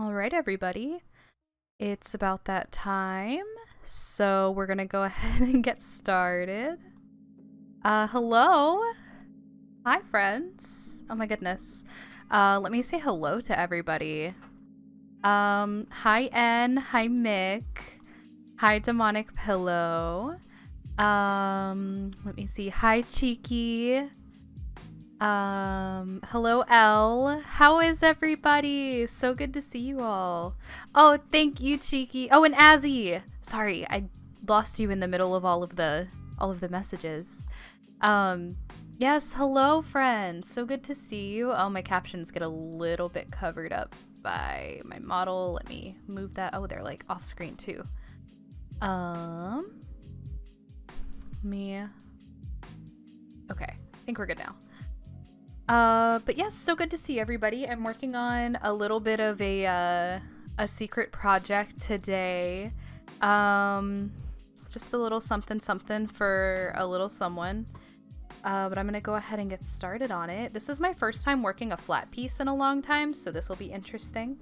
All right, everybody. It's about that time, so we're gonna go ahead and get started. Hello. Hi, friends. Oh my goodness. Let me say hello to everybody. Hi, N. Hi, Mick. Hi, Demonic Pillow. Let me see. Hi, Cheeky. Hello, Elle. How is everybody? So good to see you all. Oh, thank you, Cheeky. Oh, and Azzy. Sorry, I lost you in the middle of all of the messages. Yes, hello, friends. So good to see you. Oh, my captions get a little bit covered up by my model. Let me move that. Oh, they're like off screen too. Me. Okay, I think we're good now. But yes, so good to see everybody. I'm working on a little bit of a secret project today. Just a little something for a little someone. But I'm gonna go ahead and get started on it. This is my first time working a flat piece in a long time, so this will be interesting.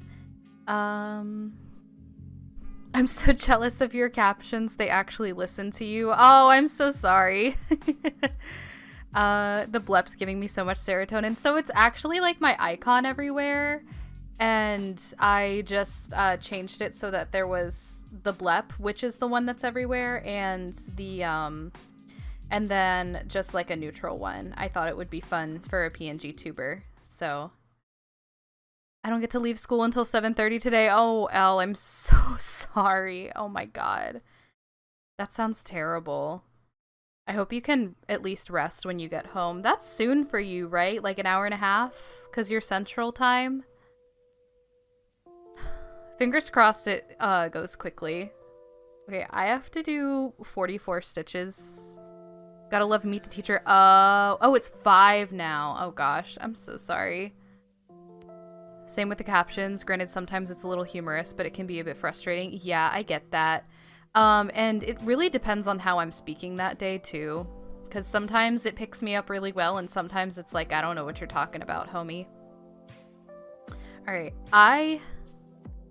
I'm so jealous of your captions. They actually listen to you. Oh, I'm so sorry. The blep's giving me so much serotonin. So it's actually like my icon everywhere. And I just changed it so that there was the blep, which is the one that's everywhere, and the and then just like a neutral one. I thought it would be fun for a PNG tuber. So I don't get to leave school until 7:30 today. Oh, Elle, I'm so sorry. Oh my god. That sounds terrible. I hope you can at least rest when you get home. That's soon for you, right? Like an hour and a half? Because you're central time? Fingers crossed it goes quickly. Okay, I have to do 44 stitches. Gotta love Meet the Teacher. Oh, it's 5 now. Oh gosh, I'm so sorry. Same with the captions. Granted, sometimes it's a little humorous, but it can be a bit frustrating. Yeah, I get that. And it really depends on how I'm speaking that day too, because sometimes it picks me up really well, and sometimes it's like, I don't know what you're talking about, homie. All right,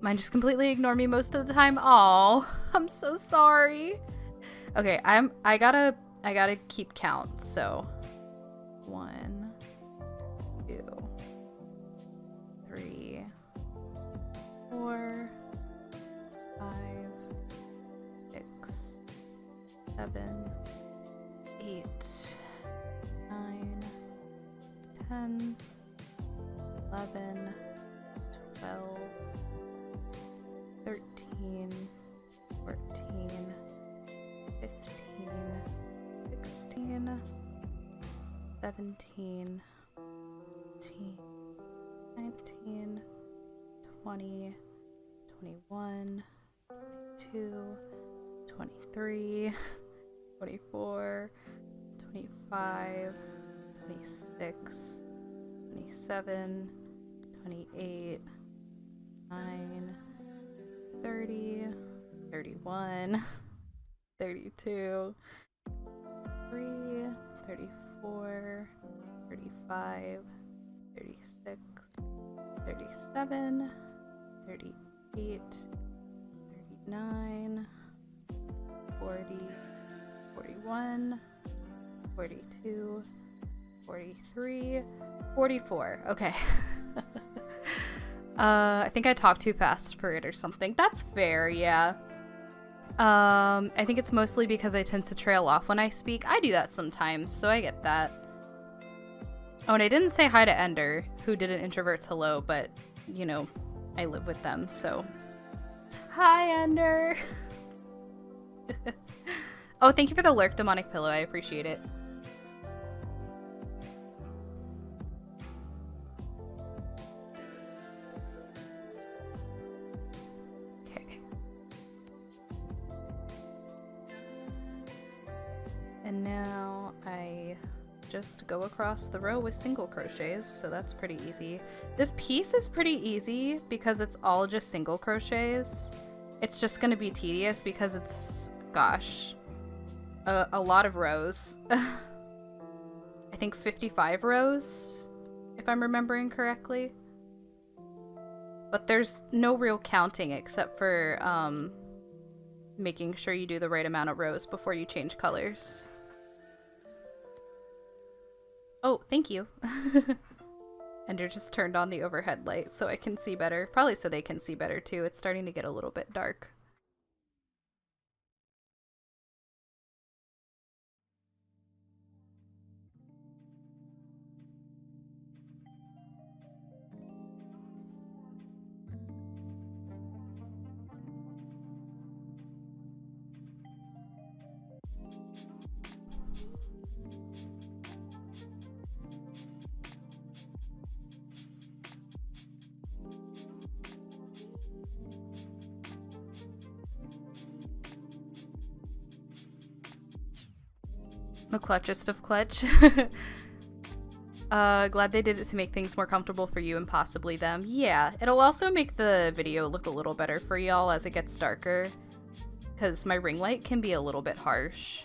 mine just completely ignore me most of the time. Oh, I'm so sorry. Okay, I gotta keep count. So 1, 2, 3, 4, 5, 7, 8, 9, 10, 11, 12, 13, 14, 15, 16, 17, 18, 19, 20, 21, 22, 23, 24, 25, 26, 27, 28, 9, 30, 31, 32, 3, 34, 35, 36, 37, 38, 39, 40, 41, 42, 43, 44. Okay. I think I talked too fast for it or something. That's fair, yeah. I think it's mostly because I tend to trail off when I speak. I do that sometimes, so I get that. Oh, and I didn't say hi to Ender, who did an introvert's hello, but, you know, I live with them, so. Hi, Ender! Oh, thank you for the lurk, Demonic Pillow. I appreciate it. Okay. And now I just go across the row with single crochets, so that's pretty easy. This piece is pretty easy because it's all just single crochets. It's just gonna be tedious because it's, gosh, a lot of rows. I think 55 rows, if I'm remembering correctly. But there's no real counting except for making sure you do the right amount of rows before you change colors. Oh, thank you. Ender just turned on the overhead light so I can see better. Probably so they can see better too. It's starting to get a little bit dark. The clutchest of clutch. Glad they did it to make things more comfortable for you and possibly them. Yeah, it'll also make the video look a little better for y'all as it gets darker, because my ring light can be a little bit harsh.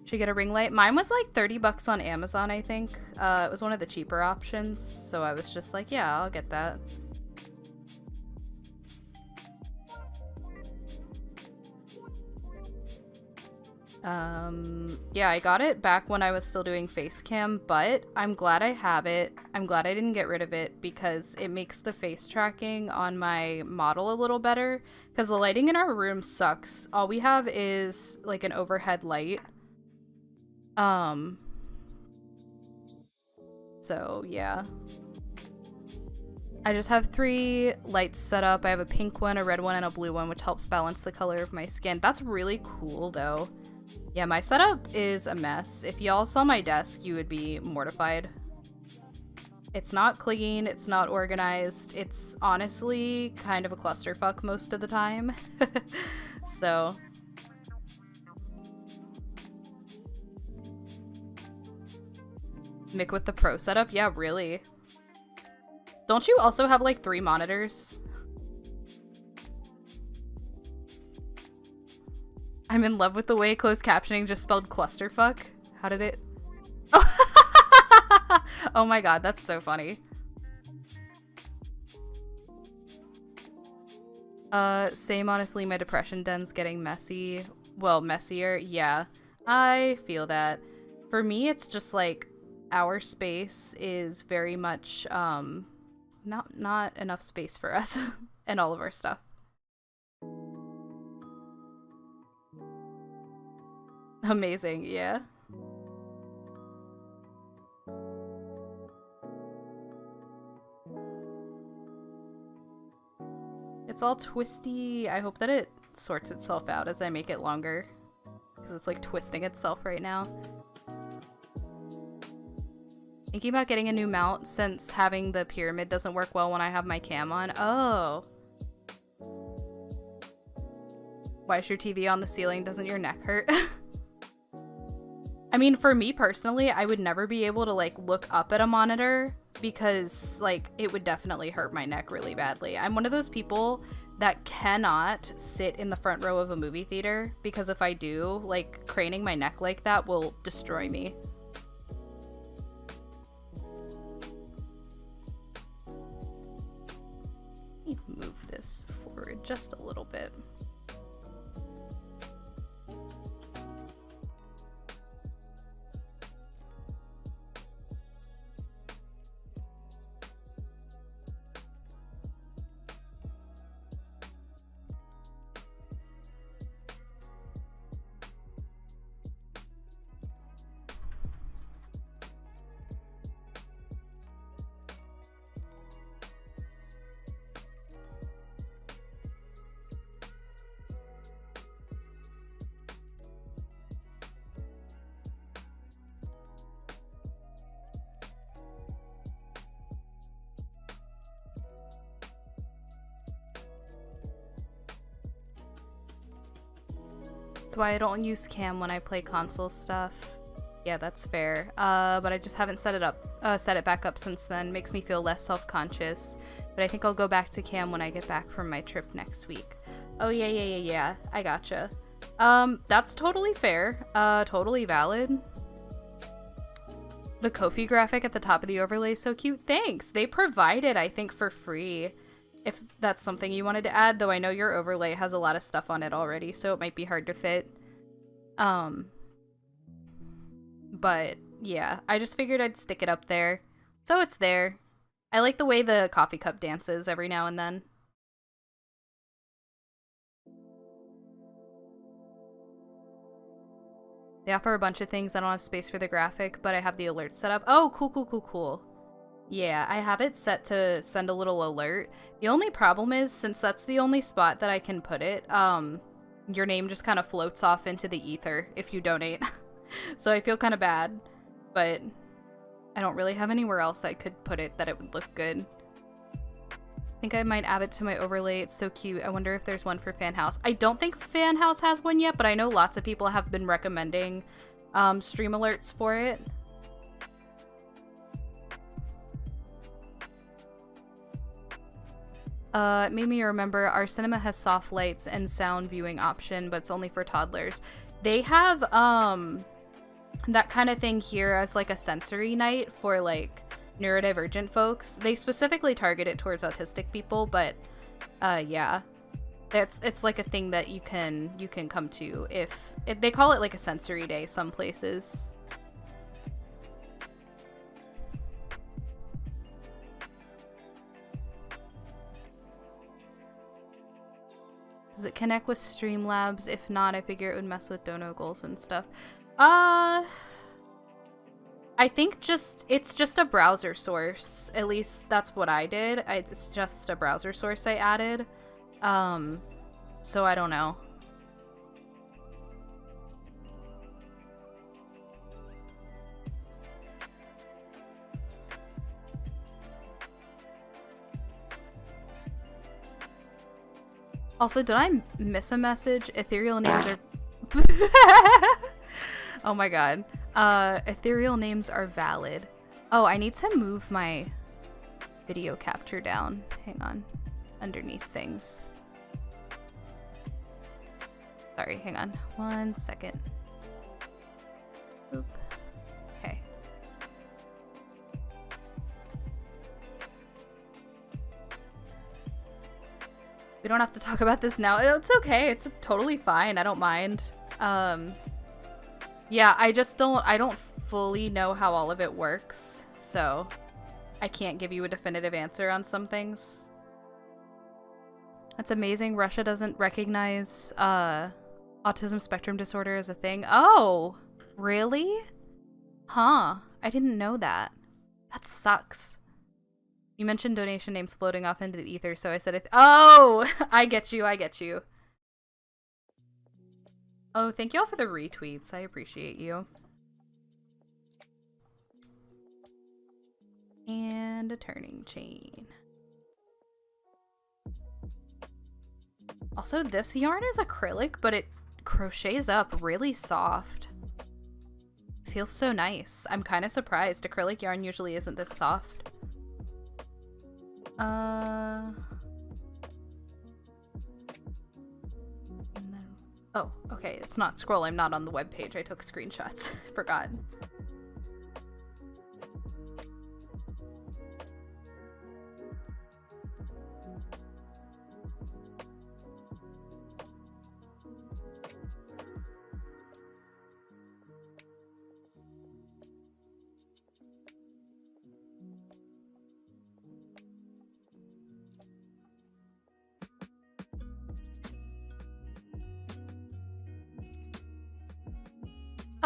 Should get a ring light. Mine was like 30 bucks on Amazon, I think. It was one of the cheaper options, so I was just like, yeah, I'll get that. Yeah, I got it back when I was still doing face cam, but I'm glad I have it. I'm glad I didn't get rid of it because it makes the face tracking on my model a little better, because the lighting in our room sucks. All we have is like an overhead light. So yeah. I just have 3 lights set up. I have a pink one, a red one, and a blue one, which helps balance the color of my skin. That's really cool though. Yeah, my setup is a mess. If y'all saw my desk, you would be mortified. It's not clean, it's not organized. It's honestly kind of a clusterfuck most of the time. So Mick with the pro setup? Yeah, really. Don't you also have like 3 monitors? I'm in love with the way closed captioning just spelled clusterfuck. How did it? Oh my god, that's so funny. Same honestly, my depression den's getting messy. Well, messier, yeah. I feel that. For me, it's just like our space is very much not enough space for us and all of our stuff. Amazing, yeah. It's all twisty. I hope that it sorts itself out as I make it longer, because it's like twisting itself right now. Thinking about getting a new mount since having the pyramid doesn't work well when I have my cam on. Oh. Why is your TV on the ceiling? Doesn't your neck hurt? I mean, for me personally, I would never be able to like look up at a monitor because like it would definitely hurt my neck really badly. I'm one of those people that cannot sit in the front row of a movie theater because if I do, like craning my neck like that will destroy me. Let me move this forward just a little bit. That's why I don't use cam when I play console stuff. Yeah, that's fair. But I just haven't set it up set it back up since then. Makes me feel less self-conscious. But I think I'll go back to cam when I get back from my trip next week. Oh, yeah. I gotcha. That's totally fair. Totally valid. The Ko-fi graphic at the top of the overlay is so cute. Thanks. They provide it, I think, for free. If that's something you wanted to add, though I know your overlay has a lot of stuff on it already, so it might be hard to fit. But yeah, I just figured I'd stick it up there. So it's there. I like the way the coffee cup dances every now and then. They offer a bunch of things. I don't have space for the graphic, but I have the alert set up. Oh, cool. Yeah, I have it set to send a little alert. The only problem is, since that's the only spot that I can put it, your name just kind of floats off into the ether if you donate. So I feel kind of bad, but I don't really have anywhere else I could put it that it would look good. I think I might add it to my overlay. It's so cute. I wonder if there's one for Fan House. I don't think Fan House has one yet, but I know lots of people have been recommending stream alerts for it. It made me remember our cinema has soft lights and sound viewing option, but it's only for toddlers. They have that kind of thing here as like a sensory night for like neurodivergent folks. They specifically target it towards autistic people, but yeah, it's like a thing that you can come to if they call it like a sensory day some places. Does it connect with Streamlabs? If not, I figure it would mess with dono goals and stuff. I think it's just a browser source. At least that's what I did. It's just a browser source I added. So I don't know. Also, did I miss a message? Ethereal names are... Oh my god. Ethereal names are valid. Oh, I need to move my video capture down. Hang on. Underneath things. Sorry, hang on. 1 second. Oop. Okay. We don't have to talk about this now. It's okay. It's totally fine. I don't mind. Yeah, I don't fully know how all of it works, so I can't give you a definitive answer on some things. That's amazing. Russia doesn't recognize autism spectrum disorder as a thing. Oh, really? Huh. I didn't know that. That sucks. You mentioned donation names floating off into the ether, so I said it. Oh, I get you. Oh, thank you all for the retweets. I appreciate you. And a turning chain. Also, this yarn is acrylic, but it crochets up really soft. Feels so nice. I'm kind of surprised. Acrylic yarn usually isn't this soft. And then, oh, okay, it's not scroll. I'm not on the webpage. I took screenshots. Forgot.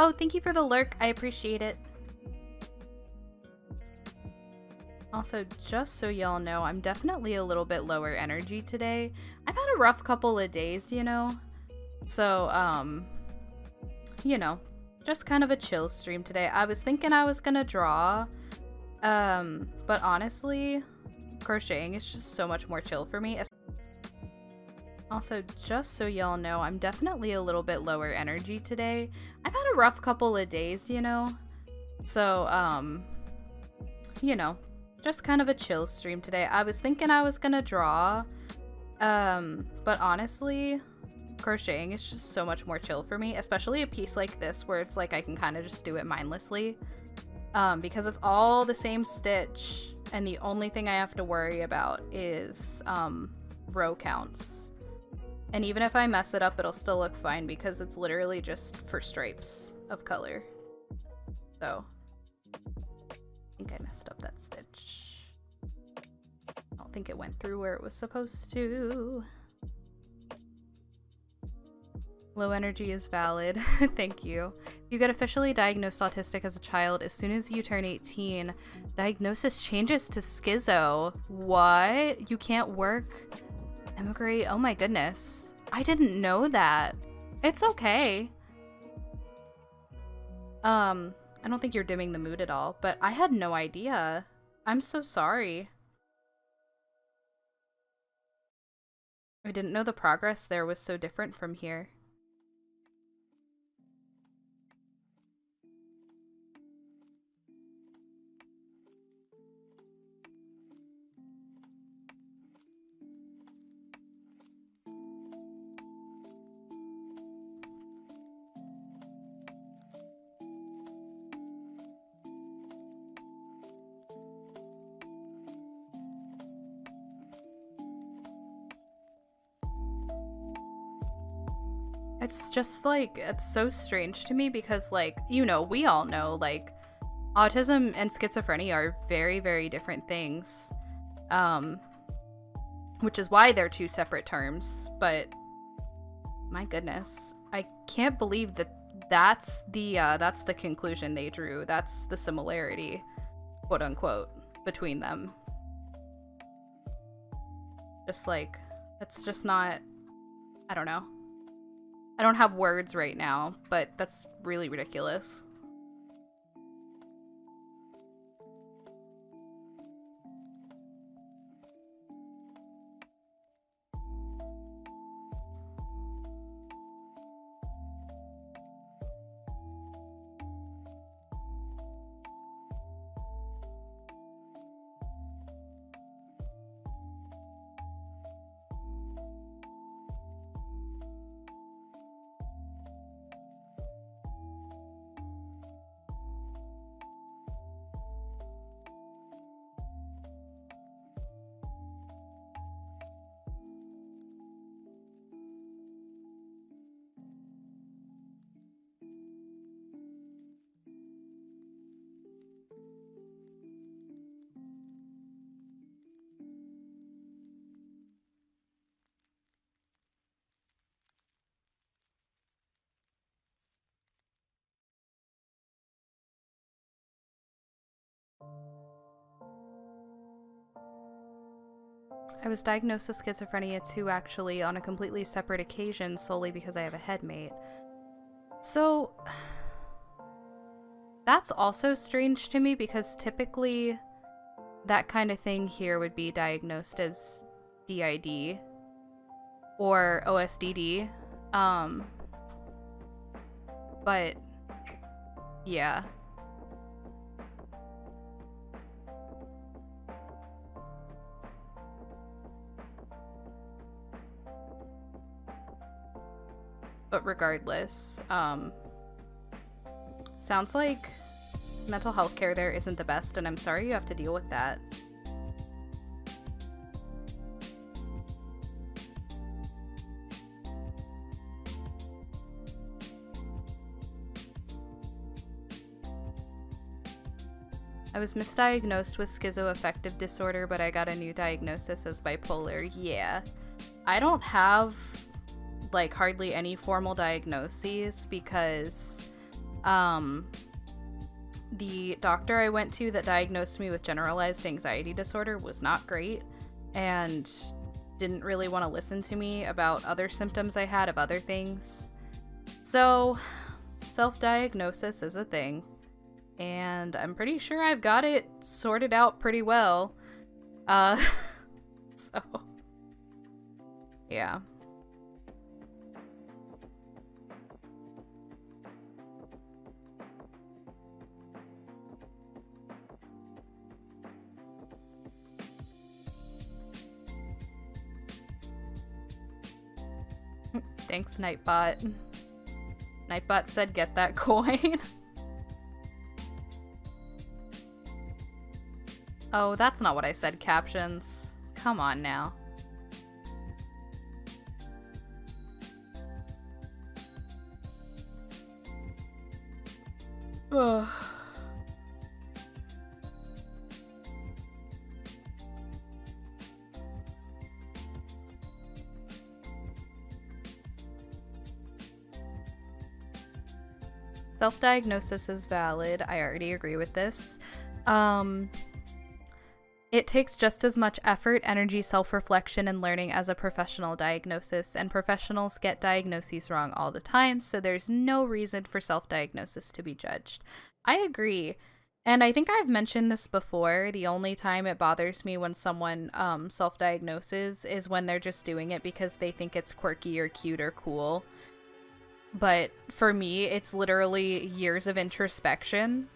Oh, thank you for the lurk. I appreciate it. Also, just so y'all know, I'm definitely a little bit lower energy today. I've had a rough couple of days, you know? So, you know, just kind of a chill stream today. I was thinking I was gonna draw, but honestly, crocheting is just so much more chill for me. Also, just so y'all know, I'm definitely a little bit lower energy today. I've had a rough couple of days, you know? So, you know, just kind of a chill stream today. I was thinking I was gonna draw, but honestly, crocheting is just so much more chill for me, especially a piece like this where it's like I can kind of just do it mindlessly, because it's all the same stitch and the only thing I have to worry about is row counts. And even if I mess it up, it'll still look fine because it's literally just for stripes of color. So I think I messed up that stitch. I don't think it went through where it was supposed to. Low energy is valid. Thank you. You get officially diagnosed autistic as a child. As soon as you turn 18, diagnosis changes to schizo. What? You can't work? Emigrate? Oh my goodness. I didn't know that. It's okay. I don't think you're dimming the mood at all, but I had no idea. I'm so sorry. I didn't know the progress there was so different from here. It's just like, it's so strange to me because, like, you know, we all know, like, autism and schizophrenia are very, very different things. Which is why they're two separate terms, but my goodness, I can't believe that that's the conclusion they drew. That's the similarity, quote unquote, between them. Just like, it's just not, I don't know. I don't have words right now, but that's really ridiculous. I was diagnosed with schizophrenia too, actually, on a completely separate occasion, solely because I have a headmate. So, that's also strange to me because typically that kind of thing here would be diagnosed as DID or OSDD. But yeah. But regardless, sounds like mental health care there isn't the best, and I'm sorry you have to deal with that. I was misdiagnosed with schizoaffective disorder, but I got a new diagnosis as bipolar. Yeah. I don't have like hardly any formal diagnoses because the doctor I went to that diagnosed me with generalized anxiety disorder was not great and didn't really want to listen to me about other symptoms I had of other things. So self-diagnosis is a thing, and I'm pretty sure I've got it sorted out pretty well. So yeah. Thanks, Nightbot. Nightbot said get that coin. Oh, that's not what I said, captions. Come on now. Ugh. Self-diagnosis is valid. I already agree with this. It takes just as much effort, energy, self-reflection, and learning as a professional diagnosis, and professionals get diagnoses wrong all the time, so there's no reason for self-diagnosis to be judged. I agree. And I think I've mentioned this before. The only time it bothers me when someone self-diagnoses is when they're just doing it because they think it's quirky or cute or cool. But for me, it's literally years of introspection,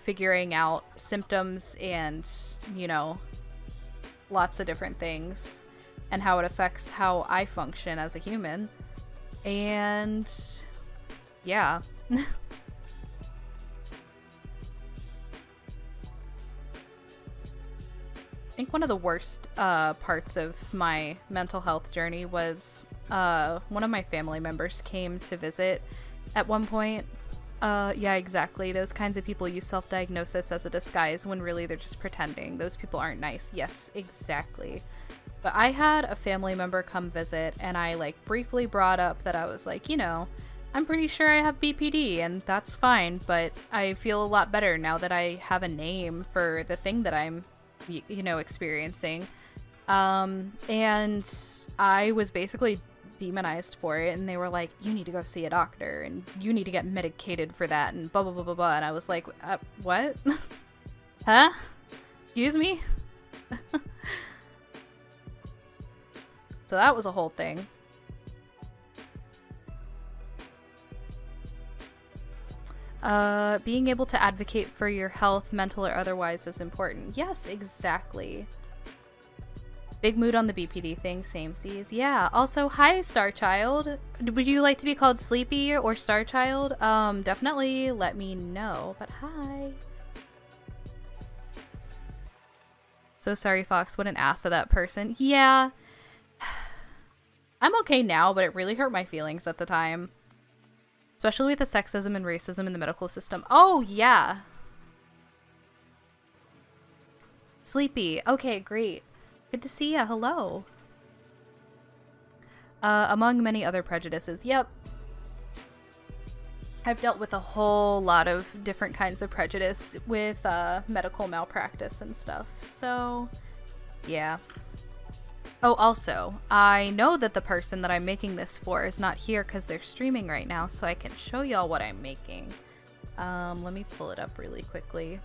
figuring out symptoms and, you know, lots of different things and how it affects how I function as a human. And yeah. I think one of the worst parts of my mental health journey was one of my family members came to visit at one point. Yeah, exactly. Those kinds of people use self-diagnosis as a disguise when really they're just pretending. Those people aren't nice. Yes, exactly. But I had a family member come visit, and I like briefly brought up that I was like, you know, I'm pretty sure I have BPD, and that's fine, but I feel a lot better now that I have a name for the thing that I'm, you know, experiencing. And I was basically demonized for it, and they were like, you need to go see a doctor and you need to get medicated for that and blah blah blah blah blah. And I was like, what? Huh? Excuse me? So that was a whole thing. Being able to advocate for your health, mental or otherwise, is important. Yes, exactly. Big mood on the BPD thing, samesies. Yeah, also, hi, Starchild. Would you like to be called Sleepy or Starchild? Definitely let me know, but hi. So sorry, Fox, what an ass of that person. Yeah. I'm okay now, but it really hurt my feelings at the time. Especially with the sexism and racism in the medical system. Oh, yeah. Sleepy. Okay, great. Good to see ya. Hello. Among many other prejudices. Yep. I've dealt with a whole lot of different kinds of prejudice with medical malpractice and stuff. So, yeah. Oh, also, I know that the person that I'm making this for is not here because they're streaming right now, so I can show y'all what I'm making. Let me pull it up really quickly.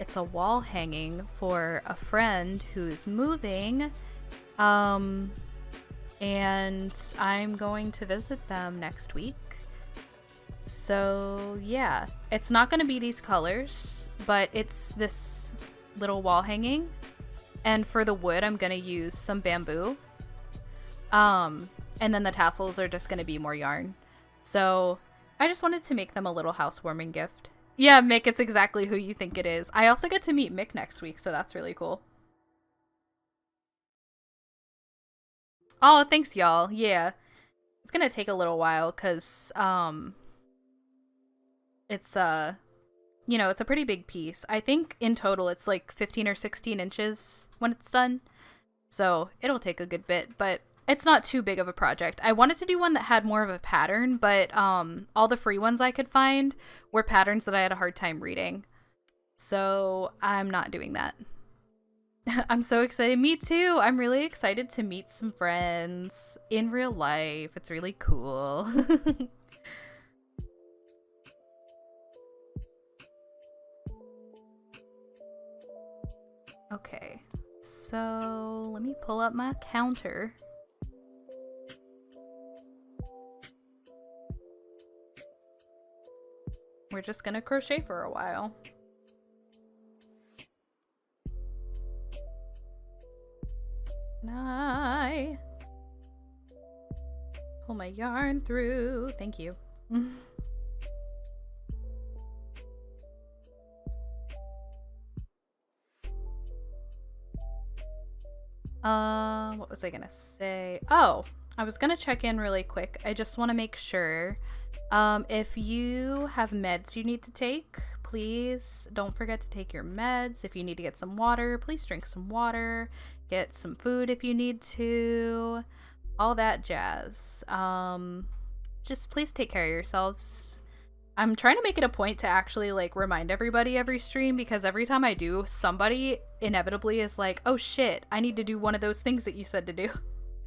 It's a wall hanging for a friend who's moving, and I'm going to visit them next week. So yeah, it's not going to be these colors, but it's this little wall hanging. And for the wood, I'm going to use some bamboo. And then the tassels are just going to be more yarn. So I just wanted to make them a little housewarming gift. Yeah, Mick, it's exactly who you think it is. I also get to meet Mick next week, so that's really cool. Oh, thanks, y'all. Yeah. It's gonna take a little while, because, it's, you know, it's a pretty big piece. I think in total it's like 15 or 16 inches when it's done. So it'll take a good bit, but it's not too big of a project. I wanted to do one that had more of a pattern, but all the free ones I could find were patterns that I had a hard time reading. So I'm not doing that. I'm so excited. Me too. I'm really excited to meet some friends in real life. It's really cool. Okay, so let me pull up my counter. We're just gonna crochet for a while. Pull my yarn through. Thank you. What was I gonna say? Oh, I was gonna check in really quick. I just want to make sure. If you have meds you need to take, please don't forget to take your meds. If you need to get some water, please drink some water. Get some food if you need to. All that jazz. Just please take care of yourselves. I'm trying to make it a point to actually like remind everybody every stream, because every time I do, somebody inevitably is like, oh shit, I need to do one of those things that you said to do.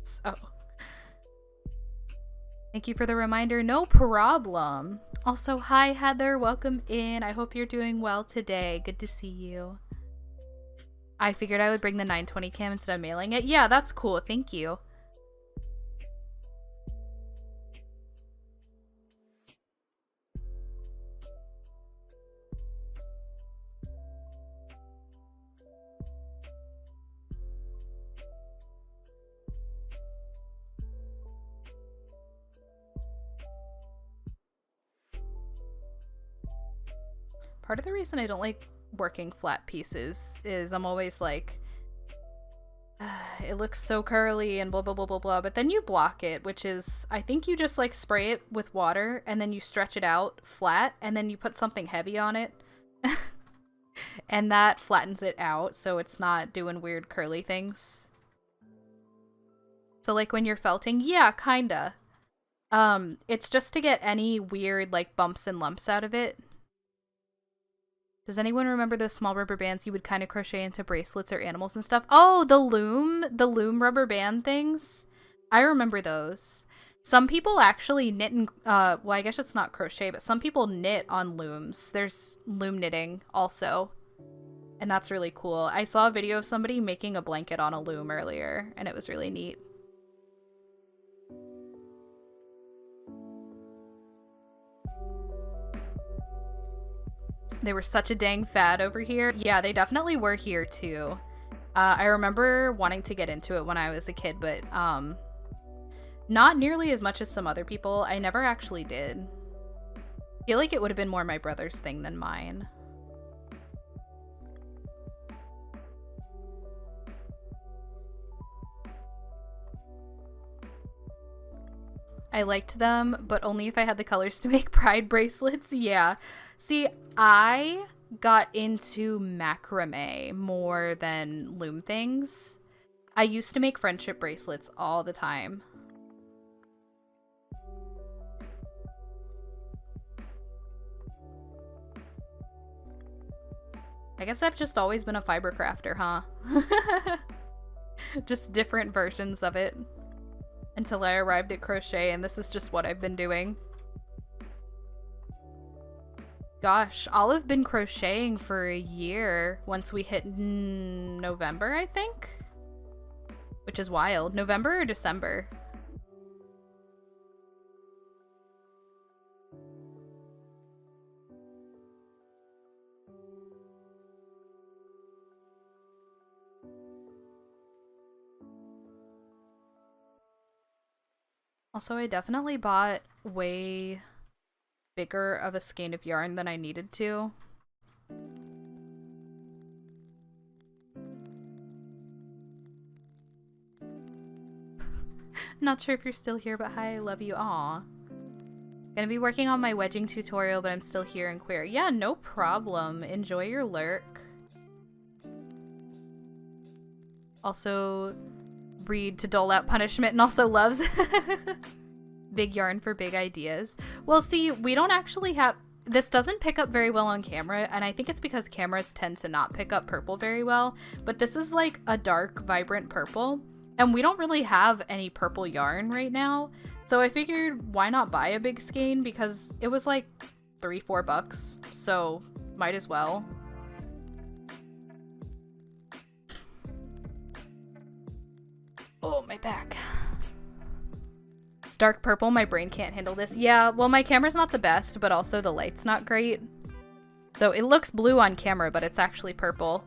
So thank you for the reminder. No problem. Also, hi Heather, welcome in. I hope you're doing well today. Good to see you. I figured I would bring the 920 cam instead of mailing it. Yeah, that's cool. Thank you. Part of the reason I don't like working flat pieces is I'm always like, it looks so curly and blah blah blah blah blah, but then you block it, which is, I think you just like spray it with water and then you stretch it out flat and then you put something heavy on it and that flattens it out so it's not doing weird curly things. So like when you're felting, yeah, kinda. It's just to get any weird like bumps and lumps out of it. Does anyone remember those small rubber bands you would kind of crochet into bracelets or animals and stuff? Oh, the loom rubber band things. I remember those. Some people actually knit and, well, I guess it's not crochet, but some people knit on looms. There's loom knitting also. And that's really cool. I saw a video of somebody making a blanket on a loom earlier, and it was really neat. They were such a dang fad over here. Yeah, they definitely were here too. I remember wanting to get into it when I was a kid, but not nearly as much as some other people. I never actually did. I feel like it would have been more my brother's thing than mine. I liked them, but only if I had the colors to make pride bracelets. Yeah. See, I got into macrame more than loom things. I used to make friendship bracelets all the time. I guess I've just always been a fiber crafter, huh? Just different versions of it. Until I arrived at crochet, and this is just what I've been doing. Gosh, I'll have been crocheting for a year once we hit November, I think? Which is wild. November or December? Also, I definitely bought way bigger of a skein of yarn than I needed to. Not sure if you're still here, but hi, I love you. Aw. Gonna be working on my wedging tutorial, but I'm still here and queer. Yeah, no problem. Enjoy your lurk. Also, read to dole out punishment and also loves big yarn for big ideas. Well, see, we don't actually have... This doesn't pick up very well on camera, and I think it's because cameras tend to not pick up purple very well, but this is like a dark, vibrant purple, and we don't really have any purple yarn right now, so I figured why not buy a big skein, because it was like $3-4 bucks, so might as well. Oh, my back. It's dark purple. My brain can't handle this. Yeah, well, my camera's not the best, but also the light's not great. So it looks blue on camera, but it's actually purple.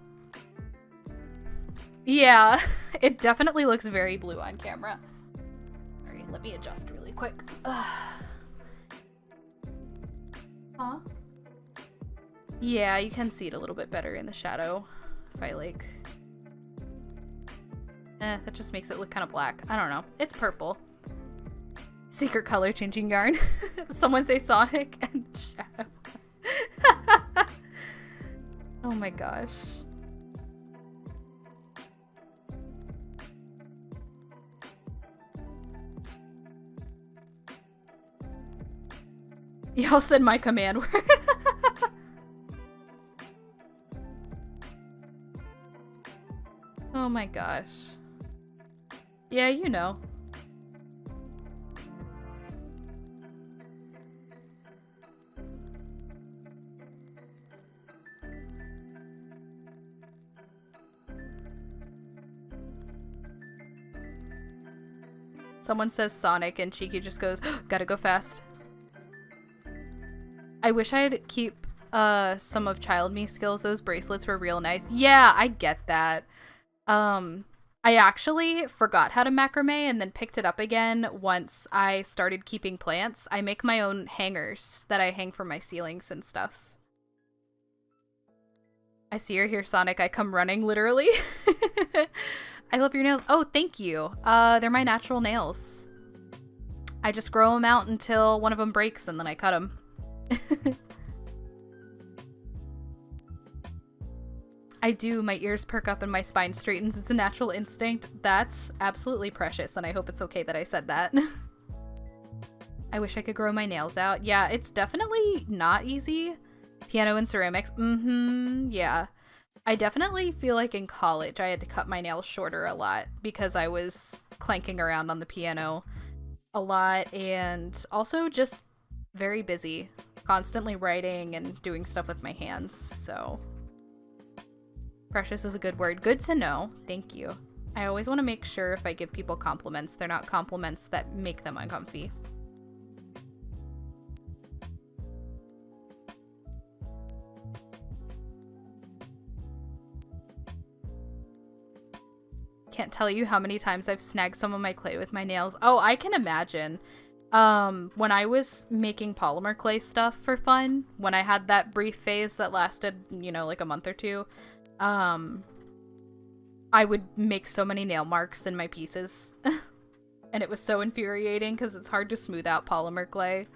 Yeah, it definitely looks very blue on camera. Sorry. let me adjust really quick. Huh? Yeah, you can see it a little bit better in the shadow if I like... that just makes it look kind of black. I don't know. It's purple. Secret color changing yarn. Someone say Sonic and Shadow. Oh my gosh. Y'all said my command word. Oh my gosh. Yeah, you know. Someone says Sonic and Cheeky just goes, gotta go fast. I wish I'd keep some of Child Me skills. Those bracelets were real nice. Yeah, I get that. I actually forgot how to macrame and then picked it up again once I started keeping plants. I make my own hangers that I hang from my ceilings and stuff. I see you're here, Sonic. I come running, literally. I love your nails. Oh, thank you. They're my natural nails. I just grow them out until one of them breaks and then I cut them. I do. My ears perk up and my spine straightens. It's a natural instinct. That's absolutely precious, and I hope it's okay that I said that. I wish I could grow my nails out. Yeah, it's definitely not easy. Piano and ceramics. Yeah. I definitely feel like in college I had to cut my nails shorter a lot because I was clanking around on the piano a lot and also just very busy. Constantly writing and doing stuff with my hands, so... Precious is a good word. Good to know. Thank you. I always want to make sure if I give people compliments, they're not compliments that make them uncomfy. Can't tell you how many times I've snagged some of my clay with my nails. Oh, I can imagine. When I was making polymer clay stuff for fun, when I had that brief phase that lasted, you know, like a month or two, I would make so many nail marks in my pieces. And it was so infuriating because it's hard to smooth out polymer clay.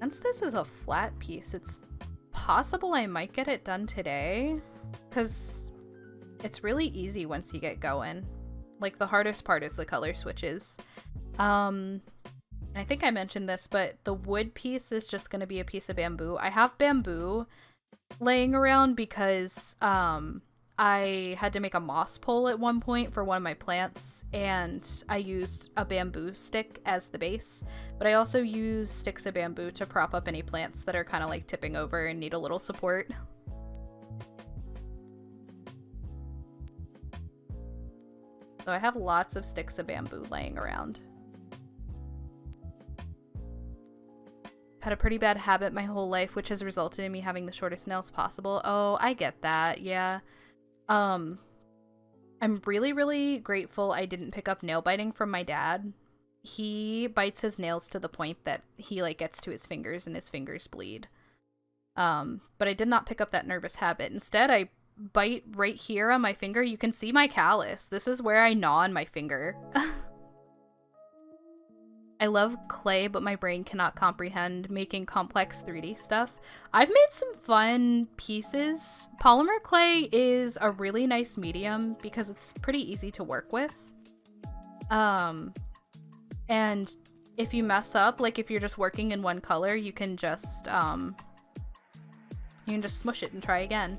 Since this is a flat piece, it's possible I might get it done today, because it's really easy once you get going. Like, the hardest part is the color switches. I think I mentioned this, but the wood piece is just going to be a piece of bamboo. I have bamboo laying around because I had to make a moss pole at one point for one of my plants, and I used a bamboo stick as the base, but I also use sticks of bamboo to prop up any plants that are kind of like tipping over and need a little support. So I have lots of sticks of bamboo laying around. Had a pretty bad habit my whole life, which has resulted in me having the shortest nails possible. Oh, I get that. Yeah. I'm really, really grateful I didn't pick up nail biting from my dad. He bites his nails to the point that he like gets to his fingers and his fingers bleed. But I did not pick up that nervous habit. Instead, I bite right here on my finger. You can see my callus. This is where I gnaw on my finger. I love clay, but my brain cannot comprehend making complex 3D stuff. I've made some fun pieces. Polymer clay is a really nice medium because it's pretty easy to work with. And if you mess up, like if you're just working in one color, you can just smush it and try again.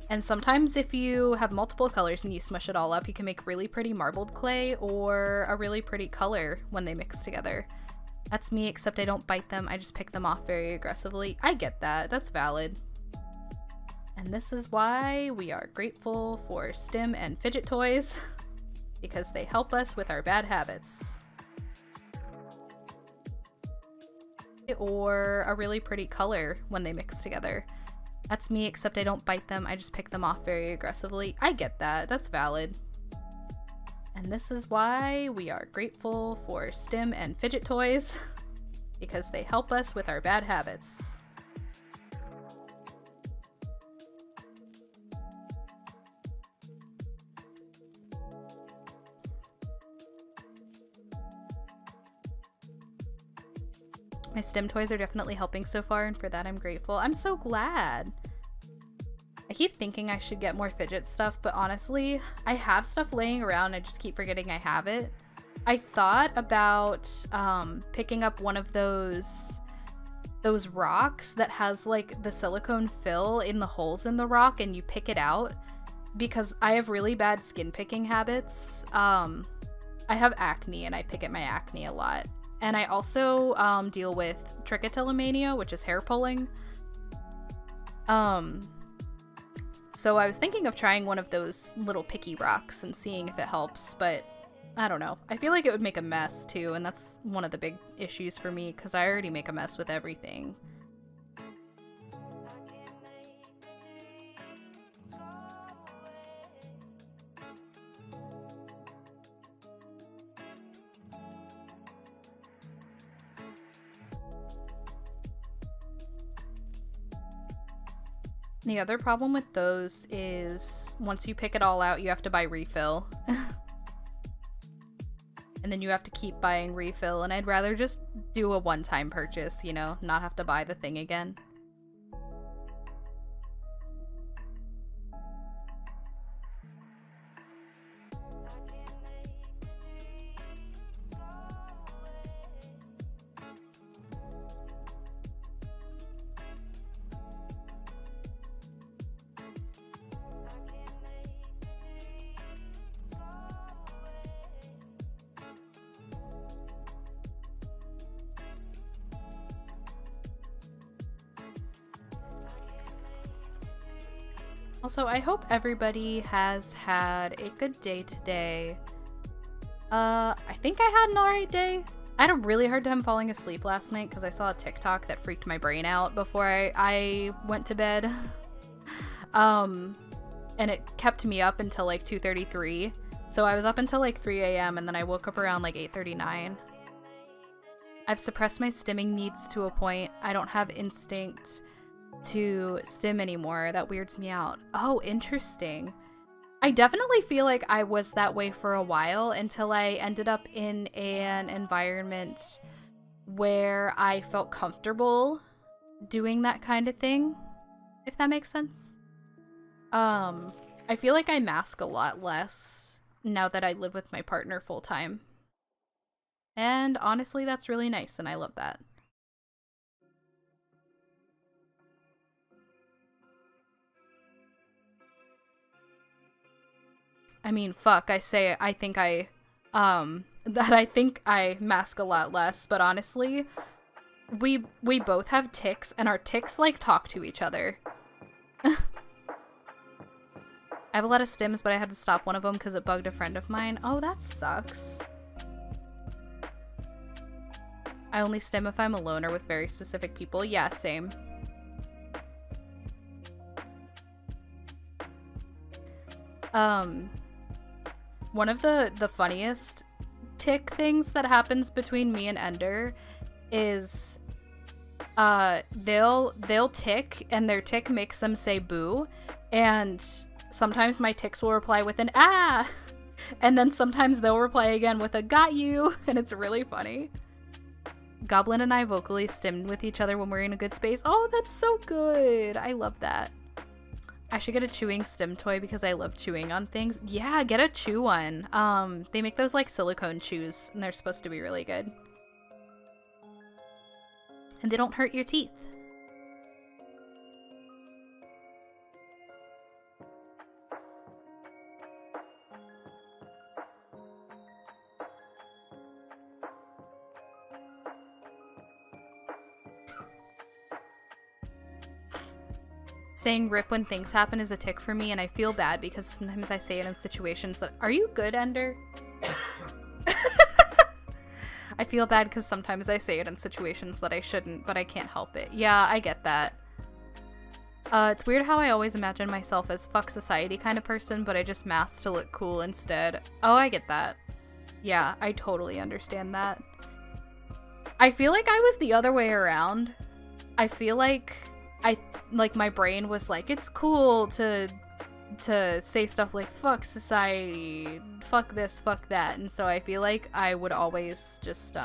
And sometimes if you have multiple colors and you smush it all up, you can make really pretty marbled clay or a really pretty color when they mix together. That's me, except I don't bite them. I just pick them off very aggressively. I get that. That's valid. And this is why we are grateful for STEM and fidget toys, because they help us with our bad habits. or a really pretty color when they mix together. That's me, except I don't bite them. I just pick them off very aggressively. I get that. That's valid. And this is why we are grateful for stim and fidget toys, because they help us with our bad habits. My stim toys are definitely helping so far, and for that I'm grateful. I'm so glad. I keep thinking I should get more fidget stuff, but honestly, I have stuff laying around. I just keep forgetting I have it. I thought about picking up one of those rocks that has like the silicone fill in the holes in the rock and you pick it out, because I have really bad skin picking habits. I have acne and I pick at my acne a lot. And I also deal with trichotillomania, which is hair pulling. So I was thinking of trying one of those little picky rocks and seeing if it helps, but I don't know. I feel like it would make a mess too, and that's one of the big issues for me because I already make a mess with everything. The other problem with those is once you pick it all out, you have to buy refill. And then you have to keep buying refill, and I'd rather just do a one-time purchase, you know, not have to buy the thing again. Also, I hope everybody has had a good day today. I think I had an alright day. I had a really hard time falling asleep last night because I saw a TikTok that freaked my brain out before I went to bed. And it kept me up until like 2:33. So I was up until like 3 a.m. and then I woke up around like 8:39. I've suppressed my stimming needs to a point. I don't have instinct to stim anymore. That weirds me out. Oh, interesting. I definitely feel like I was that way for a while until I ended up in an environment where I felt comfortable doing that kind of thing, if that makes sense. I feel like I mask a lot less now that I live with my partner full time. And honestly, that's really nice and I love that. I mean, fuck, I say I think I mask a lot less, but honestly, we both have tics, and our tics, like, talk to each other. I have a lot of stims, but I had to stop one of them because it bugged a friend of mine. Oh, that sucks. I only stim if I'm alone or with very specific people. Yeah, same. One of the funniest tick things that happens between me and Ender is they'll tick and their tick makes them say boo, and sometimes my ticks will reply with an ah, and then sometimes they'll reply again with a got you, and it's really funny. Goblin and I vocally stimmed with each other when we're in a good space. Oh, that's so good. I love that. I should get a chewing stim toy because I love chewing on things. Yeah, get a chew one. They make those like silicone chews and they're supposed to be really good. And they don't hurt your teeth. Saying rip when things happen is a tick for me, and I feel bad because sometimes I say it in situations that— Are you good, Ender? I feel bad because sometimes I say it in situations that I shouldn't, but I can't help it. Yeah, I get that. It's weird how I always imagine myself as fuck society kind of person, but I just mask to look cool instead. Oh, I get that. Yeah, I totally understand that. I feel like I was the other way around. I feel like my brain was like, it's cool to say stuff like fuck society, fuck this, fuck that, and so I feel like I would always just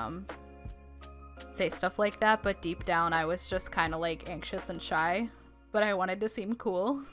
say stuff like that, but deep down I was just kind of like anxious and shy, but I wanted to seem cool.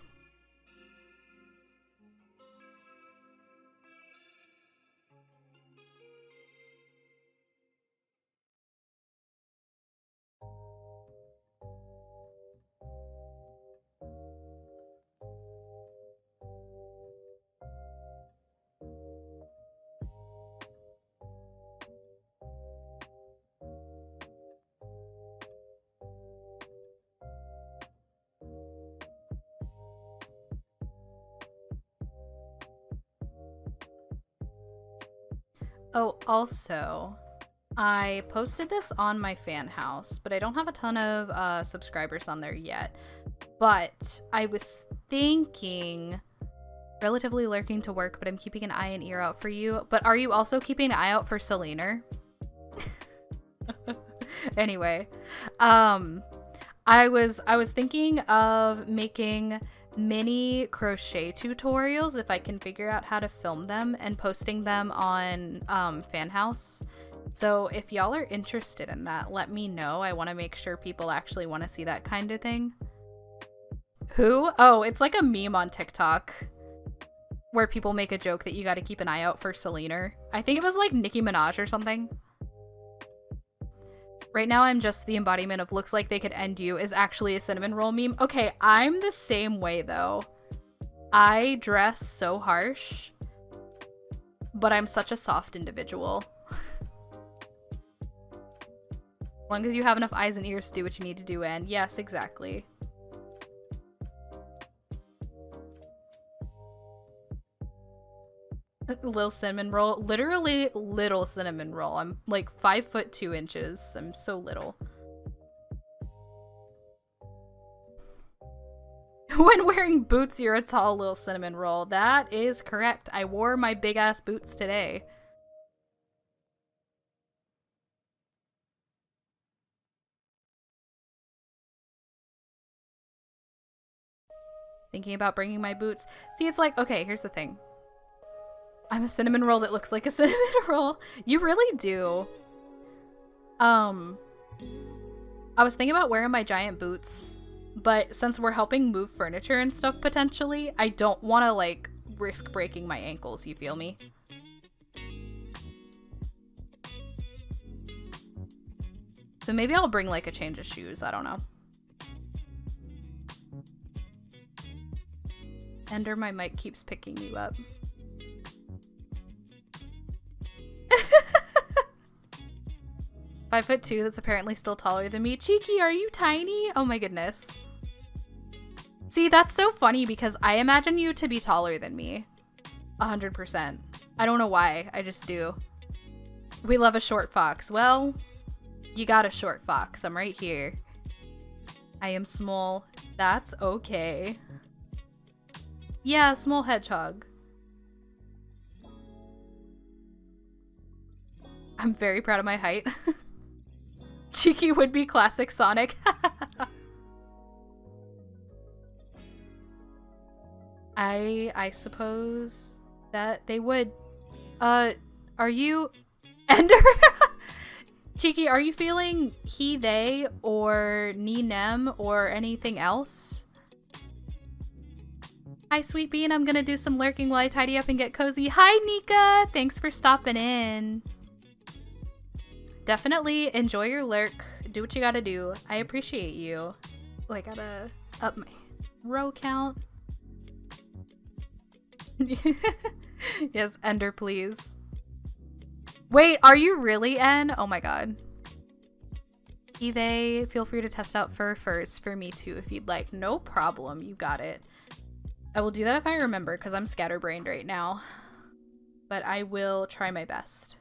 Oh, also, I posted this on my fan house, but I don't have a ton of subscribers on there yet. But I was thinking, relatively lurking to work, but I'm keeping an eye and ear out for you. But are you also keeping an eye out for Selena? Anyway, I was thinking of making mini crochet tutorials if I can figure out how to film them and posting them on fan house. So if y'all are interested in that, let me know. I want to make sure people actually want to see that kind of thing. Who? Oh, it's like a meme on TikTok where people make a joke that you got to keep an eye out for Selena. I think it was like Nicki Minaj or something. Right now I'm just the embodiment of looks like they could end you is actually a cinnamon roll meme. Okay, I'm the same way though. I dress so harsh, but I'm such a soft individual. As long as you have enough eyes and ears to do what you need to do, and yes, exactly. Little cinnamon roll. Literally little cinnamon roll. I'm like 5'2". I'm so little. When wearing boots, you're a tall little cinnamon roll. That is correct. I wore my big ass boots today. Thinking about bringing my boots. See, it's like, okay, here's the thing. I'm a cinnamon roll that looks like a cinnamon roll. You really do. I was thinking about wearing my giant boots, but since we're helping move furniture and stuff potentially, I don't want to like risk breaking my ankles, you feel me? So maybe I'll bring like a change of shoes, I don't know. Ender, my mic keeps picking you up. 5'2", that's apparently still taller than me. Cheeky, are you tiny? Oh my goodness. See, that's so funny because I imagine you to be taller than me. 100%. I don't know why, I just do. We love a short fox. Well, you got a short fox. I'm right here. I am small. That's okay. Yeah, small hedgehog. I'm very proud of my height. Cheeky would be classic Sonic. I suppose that they would. Are you Ender? Cheeky, are you feeling he, they, or ni, nem, or anything else? Hi, Sweet Bean. I'm gonna do some lurking while I tidy up and get cozy. Hi, Nika! Thanks for stopping in. Definitely enjoy your lurk. Do what you gotta do. I appreciate you. Oh, I gotta up my row count. Yes, Ender, please. Wait, are you really N? Oh my god. They feel free to test out fur first for me too if you'd like. No problem. You got it. I will do that if I remember because I'm scatterbrained right now. But I will try my best.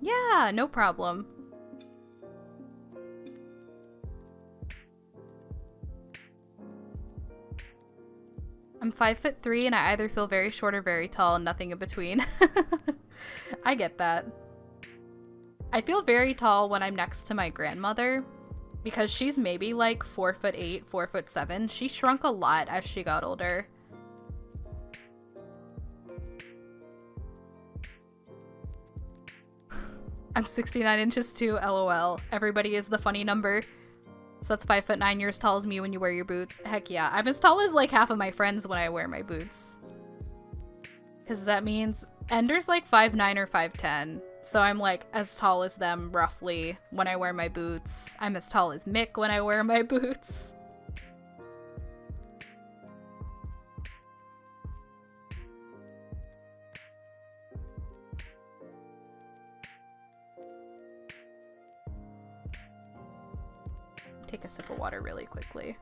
Yeah, no problem. I'm 5'3" and I either feel very short or very tall and nothing in between. I get that. I feel very tall when I'm next to my grandmother because she's maybe like 4'8", 4'7". She shrunk a lot as she got older. I'm 69 inches too, lol. Everybody is the funny number. So that's 5'9", you're as tall as me when you wear your boots. Heck yeah. I'm as tall as like half of my friends when I wear my boots. Because that means Ender's like 5'9" or 5'10". So I'm like as tall as them roughly when I wear my boots. I'm as tall as Mick when I wear my boots. Take a sip of water really quickly.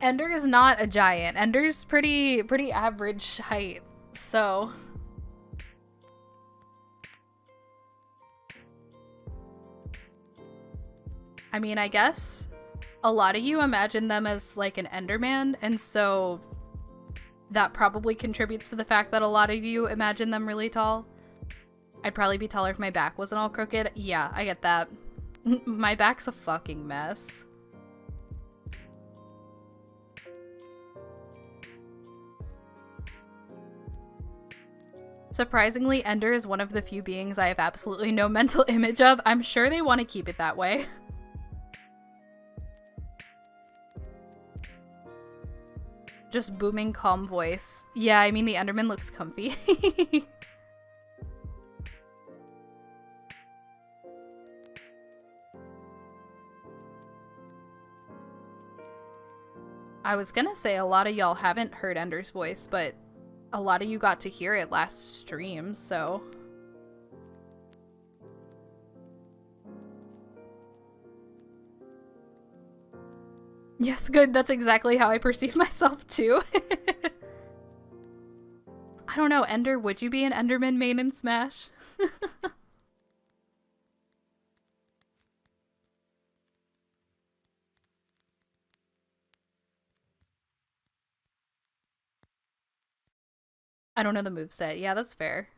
Ender is not a giant. Ender's pretty average height, so I mean, I guess a lot of you imagine them as like an Enderman, and so that probably contributes to the fact that a lot of you imagine them really tall. I'd probably be taller if my back wasn't all crooked. Yeah, I get that. My back's a fucking mess. Surprisingly, Ender is one of the few beings I have absolutely no mental image of. I'm sure they want to keep it that way. Just booming, calm voice. Yeah, I mean, the Enderman looks comfy. I was gonna say a lot of y'all haven't heard Ender's voice, but a lot of you got to hear it last stream, so... Yes, good. That's exactly how I perceive myself, too. I don't know, Ender, would you be an Enderman main in Smash? I don't know the moveset. Yeah, that's fair.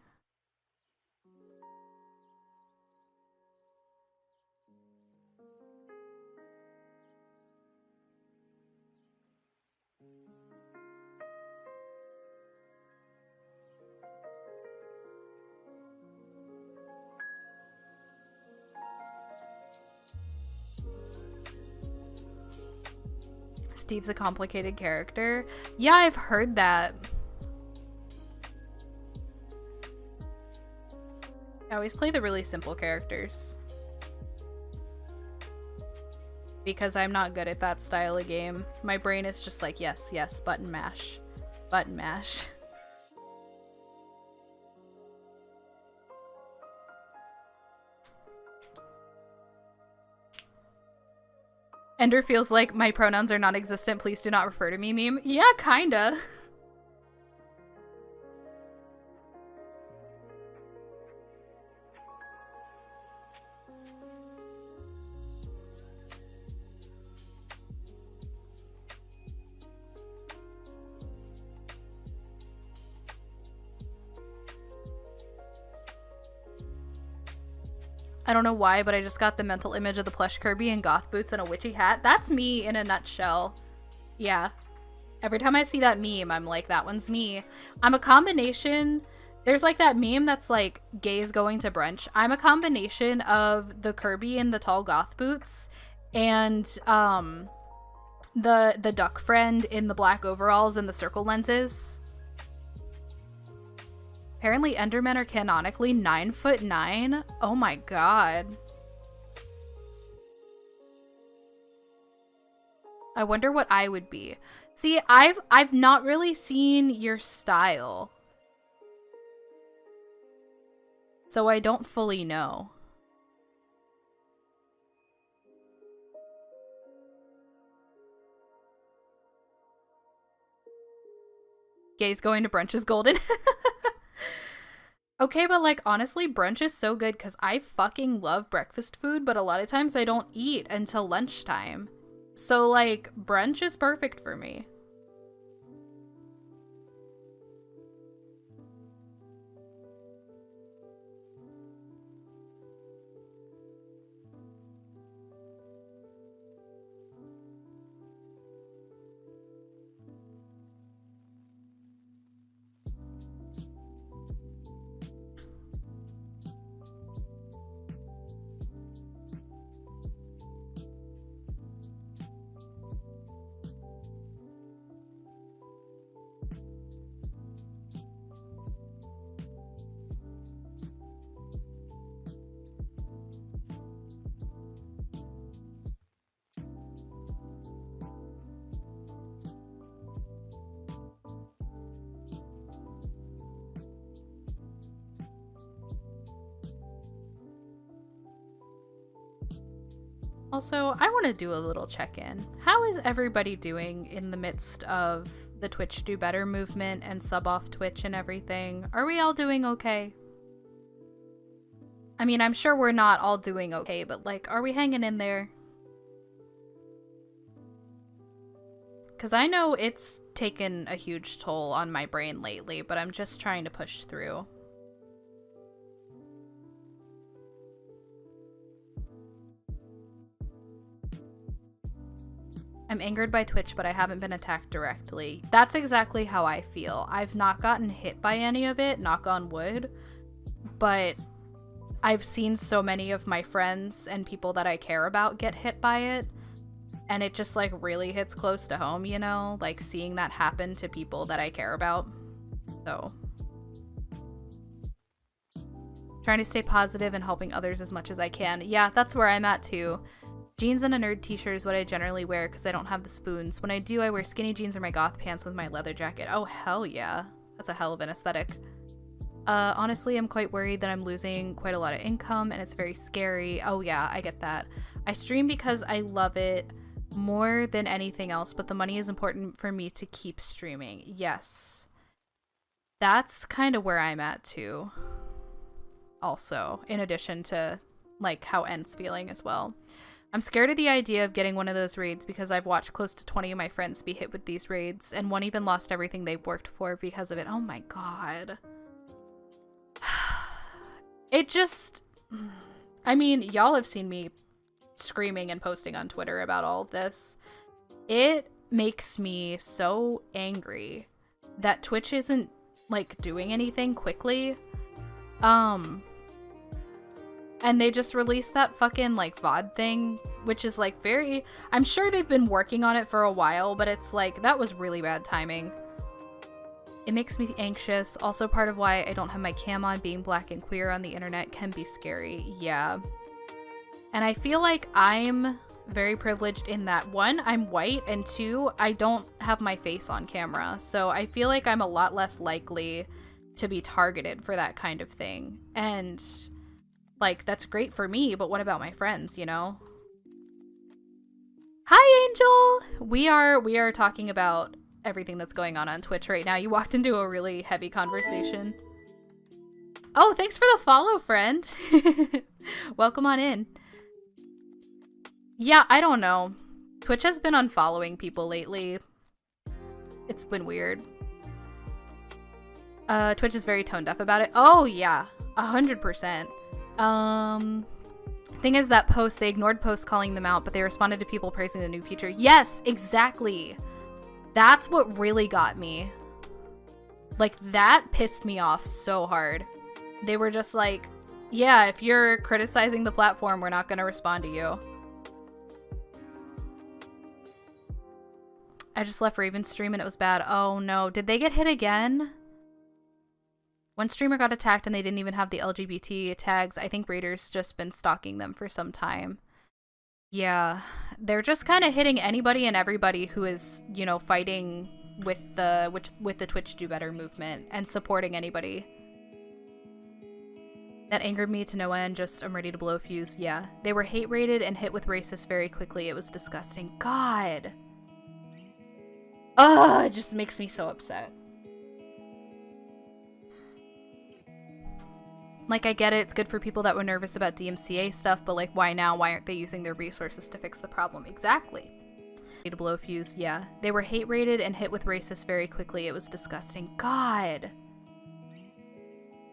Steve's a complicated character. Yeah, I've heard that. I always play the really simple characters. Because I'm not good at that style of game. My brain is just like, yes, yes, button mash. Button mash. Ender feels like my pronouns are non-existent, please do not refer to me meme. Yeah, kinda. I don't know why, but I just got the mental image of the plush Kirby in goth boots and a witchy hat. That's me in a nutshell. Yeah. Every time I see that meme, I'm like, that one's me. I'm a combination... There's like that meme that's like, gays going to brunch. I'm a combination of the Kirby in the tall goth boots and the duck friend in the black overalls and the circle lenses. Apparently Endermen are canonically 9'9". Oh my god. I wonder what I would be. See, I've not really seen your style. So I don't fully know. Gays going to brunch is golden. Okay, but like honestly, brunch is so good because I fucking love breakfast food, but a lot of times I don't eat until lunchtime. So like brunch is perfect for me. Also, I want to do a little check-in. How is everybody doing in the midst of the Twitch Do Better movement and sub off Twitch and everything? Are we all doing okay? I mean, I'm sure we're not all doing okay, but like, are we hanging in there? Because I know it's taken a huge toll on my brain lately, but I'm just trying to push through. I'm angered by Twitch, but I haven't been attacked directly. That's exactly how I feel. I've not gotten hit by any of it, knock on wood, but I've seen so many of my friends and people that I care about get hit by it, and it just like really hits close to home, you know? Like seeing that happen to people that I care about. So trying to stay positive and helping others as much as I can. Yeah, that's where I'm at too. Jeans and a nerd t-shirt is what I generally wear because I don't have the spoons. When I do, I wear skinny jeans or my goth pants with my leather jacket. Oh, hell yeah. That's a hell of an aesthetic. Honestly, I'm quite worried that I'm losing quite a lot of income and it's very scary. Oh yeah, I get that. I stream because I love it more than anything else, but the money is important for me to keep streaming. Yes. That's kind of where I'm at too. Also, in addition to like how N's feeling as well. I'm scared of the idea of getting one of those raids because I've watched close to 20 of my friends be hit with these raids, and one even lost everything they've worked for because of it. Oh my god. It just... I mean, y'all have seen me screaming and posting on Twitter about all of this. It makes me so angry that Twitch isn't, like, doing anything quickly. And they just released that fucking, like, VOD thing, which is, like, very... I'm sure they've been working on it for a while, but it's, like, that was really bad timing. It makes me anxious. Also, part of why I don't have my cam on, being black and queer on the internet can be scary. Yeah. And I feel like I'm very privileged in that, one, I'm white, and two, I don't have my face on camera. So I feel like I'm a lot less likely to be targeted for that kind of thing. And... like, that's great for me, but what about my friends, you know? Hi, Angel! We are talking about everything that's going on Twitch right now. You walked into a really heavy conversation. Oh, thanks for the follow, friend! Welcome on in. Yeah, I don't know. Twitch has been unfollowing people lately. It's been weird. Twitch is very tone deaf about it. Oh, yeah. 100%. Thing is that post, they ignored posts calling them out, but they responded to people praising the new feature. Yes, exactly. That's what really got me. Like, that pissed me off so hard. They were just like, yeah, if you're criticizing the platform, we're not gonna respond to you. I just left Raven's stream and it was bad. Oh no, did they get hit again? One streamer got attacked and they didn't even have the LGBT tags. I think Raiders just been stalking them for some time. Yeah, they're just kind of hitting anybody and everybody who is, you know, fighting with the Twitch Do Better movement and supporting anybody. That angered me to no end. Just, I'm ready to blow a fuse. Yeah, they were hate raided and hit with racist very quickly. It was disgusting. God. Ugh, it just makes me so upset. Like, I get it, it's good for people that were nervous about DMCA stuff, but like, why now? Why aren't they using their resources to fix the problem? Exactly. To blow fuse, yeah. They were hate rated and hit with racist very quickly. It was disgusting. God.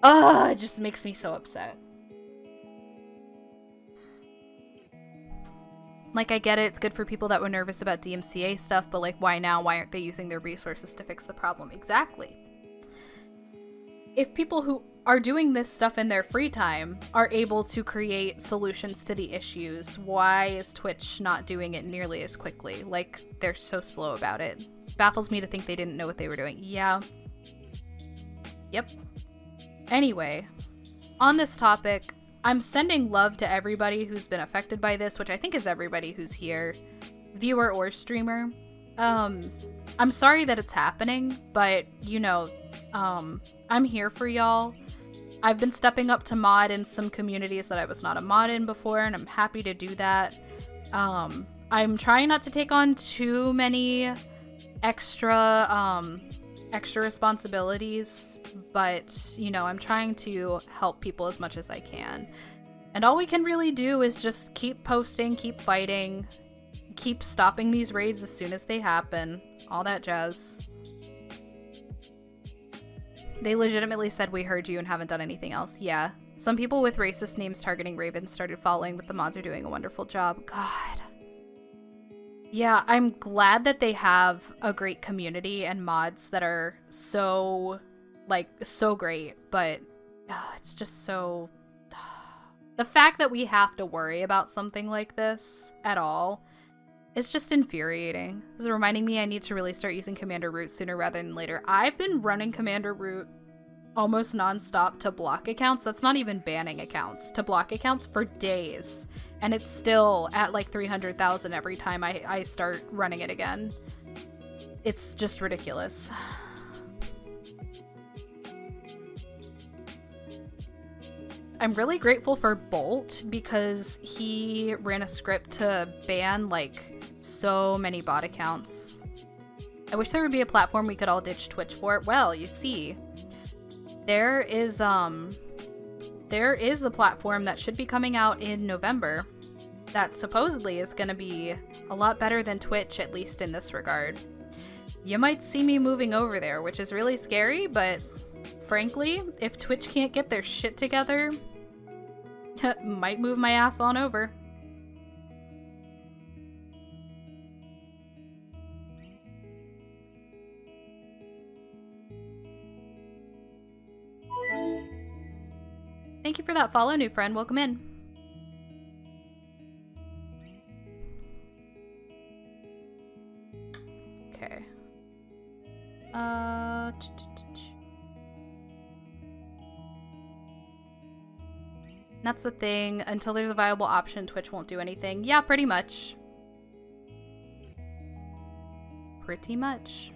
Ugh, it just makes me so upset. Like, I get it, it's good for people that were nervous about DMCA stuff, but like, why now? Why aren't they using their resources to fix the problem? Exactly. If people who are doing this stuff in their free time are able to create solutions to the issues, why is Twitch not doing it nearly as quickly? Like, they're so slow about it. Baffles me to think they didn't know what they were doing. Yeah. Yep. Anyway, on this topic, I'm sending love to everybody who's been affected by this, which I think is everybody who's here, viewer or streamer. I'm sorry that it's happening, but, you know, I'm here for y'all. I've been stepping up to mod in some communities that I was not a mod in before, and I'm happy to do that. I'm trying not to take on too many extra responsibilities, but, you know, I'm trying to help people as much as I can. And all we can really do is just keep posting, keep fighting, keep stopping these raids as soon as they happen. All that jazz. They legitimately said we heard you and haven't done anything else. Yeah. Some people with racist names targeting Ravens started following, but the mods are doing a wonderful job. God. Yeah, I'm glad that they have a great community and mods that are so, like, so great, but it's just so... The fact that we have to worry about something like this at all is just infuriating. This is reminding me I need to really start using Commander Root sooner rather than later. I've been running Commander Root almost non-stop to block accounts. That's not even banning accounts. To block accounts for days. And it's still at like 300,000 every time I start running it again. It's just ridiculous. I'm really grateful for Bolt because he ran a script to ban like so many bot accounts. I wish there would be a platform we could all ditch Twitch for. Well, you see, there is a platform that should be coming out in November that supposedly is going to be a lot better than Twitch, at least in this regard. You might see me moving over there, which is really scary, but frankly, if Twitch can't get their shit together, might move my ass on over. Thank you for that follow, new friend. Welcome in. Okay. That's the thing. Until there's a viable option, Twitch won't do anything. Yeah, pretty much. Pretty much.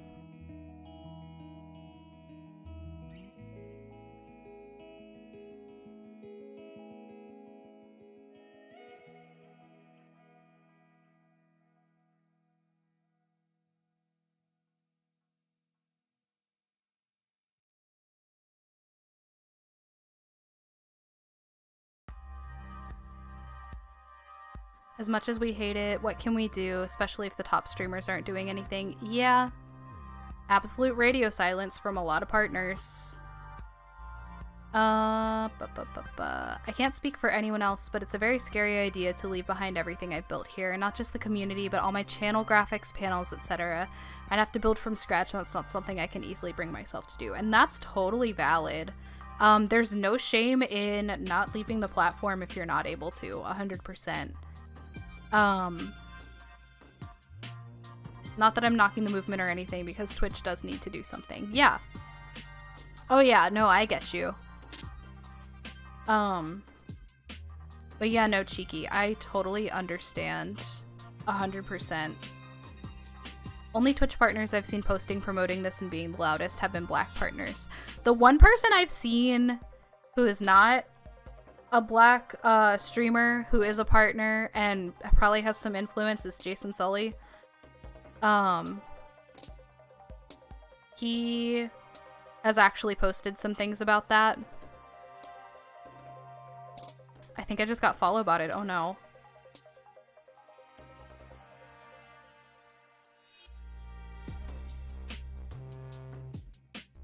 As much as we hate it, what can we do, especially if the top streamers aren't doing anything? Yeah. Absolute radio silence from a lot of partners. I can't speak for anyone else, but it's a very scary idea to leave behind everything I've built here. Not just the community, but all my channel graphics, panels, etc. I'd have to build from scratch, and that's not something I can easily bring myself to do. And that's totally valid. There's no shame in not leaving the platform if you're not able to, 100%. Not that I'm knocking the movement or anything, because Twitch does need to do something. Yeah. Oh yeah, no, I get you. But yeah, no, Cheeky, I totally understand. 100%. Only Twitch partners I've seen posting promoting this and being the loudest have been black partners. The one person I've seen who is not a black streamer who is a partner and probably has some influence is Jason Sully. He has actually posted some things about that. think I just got follow botted. Oh no.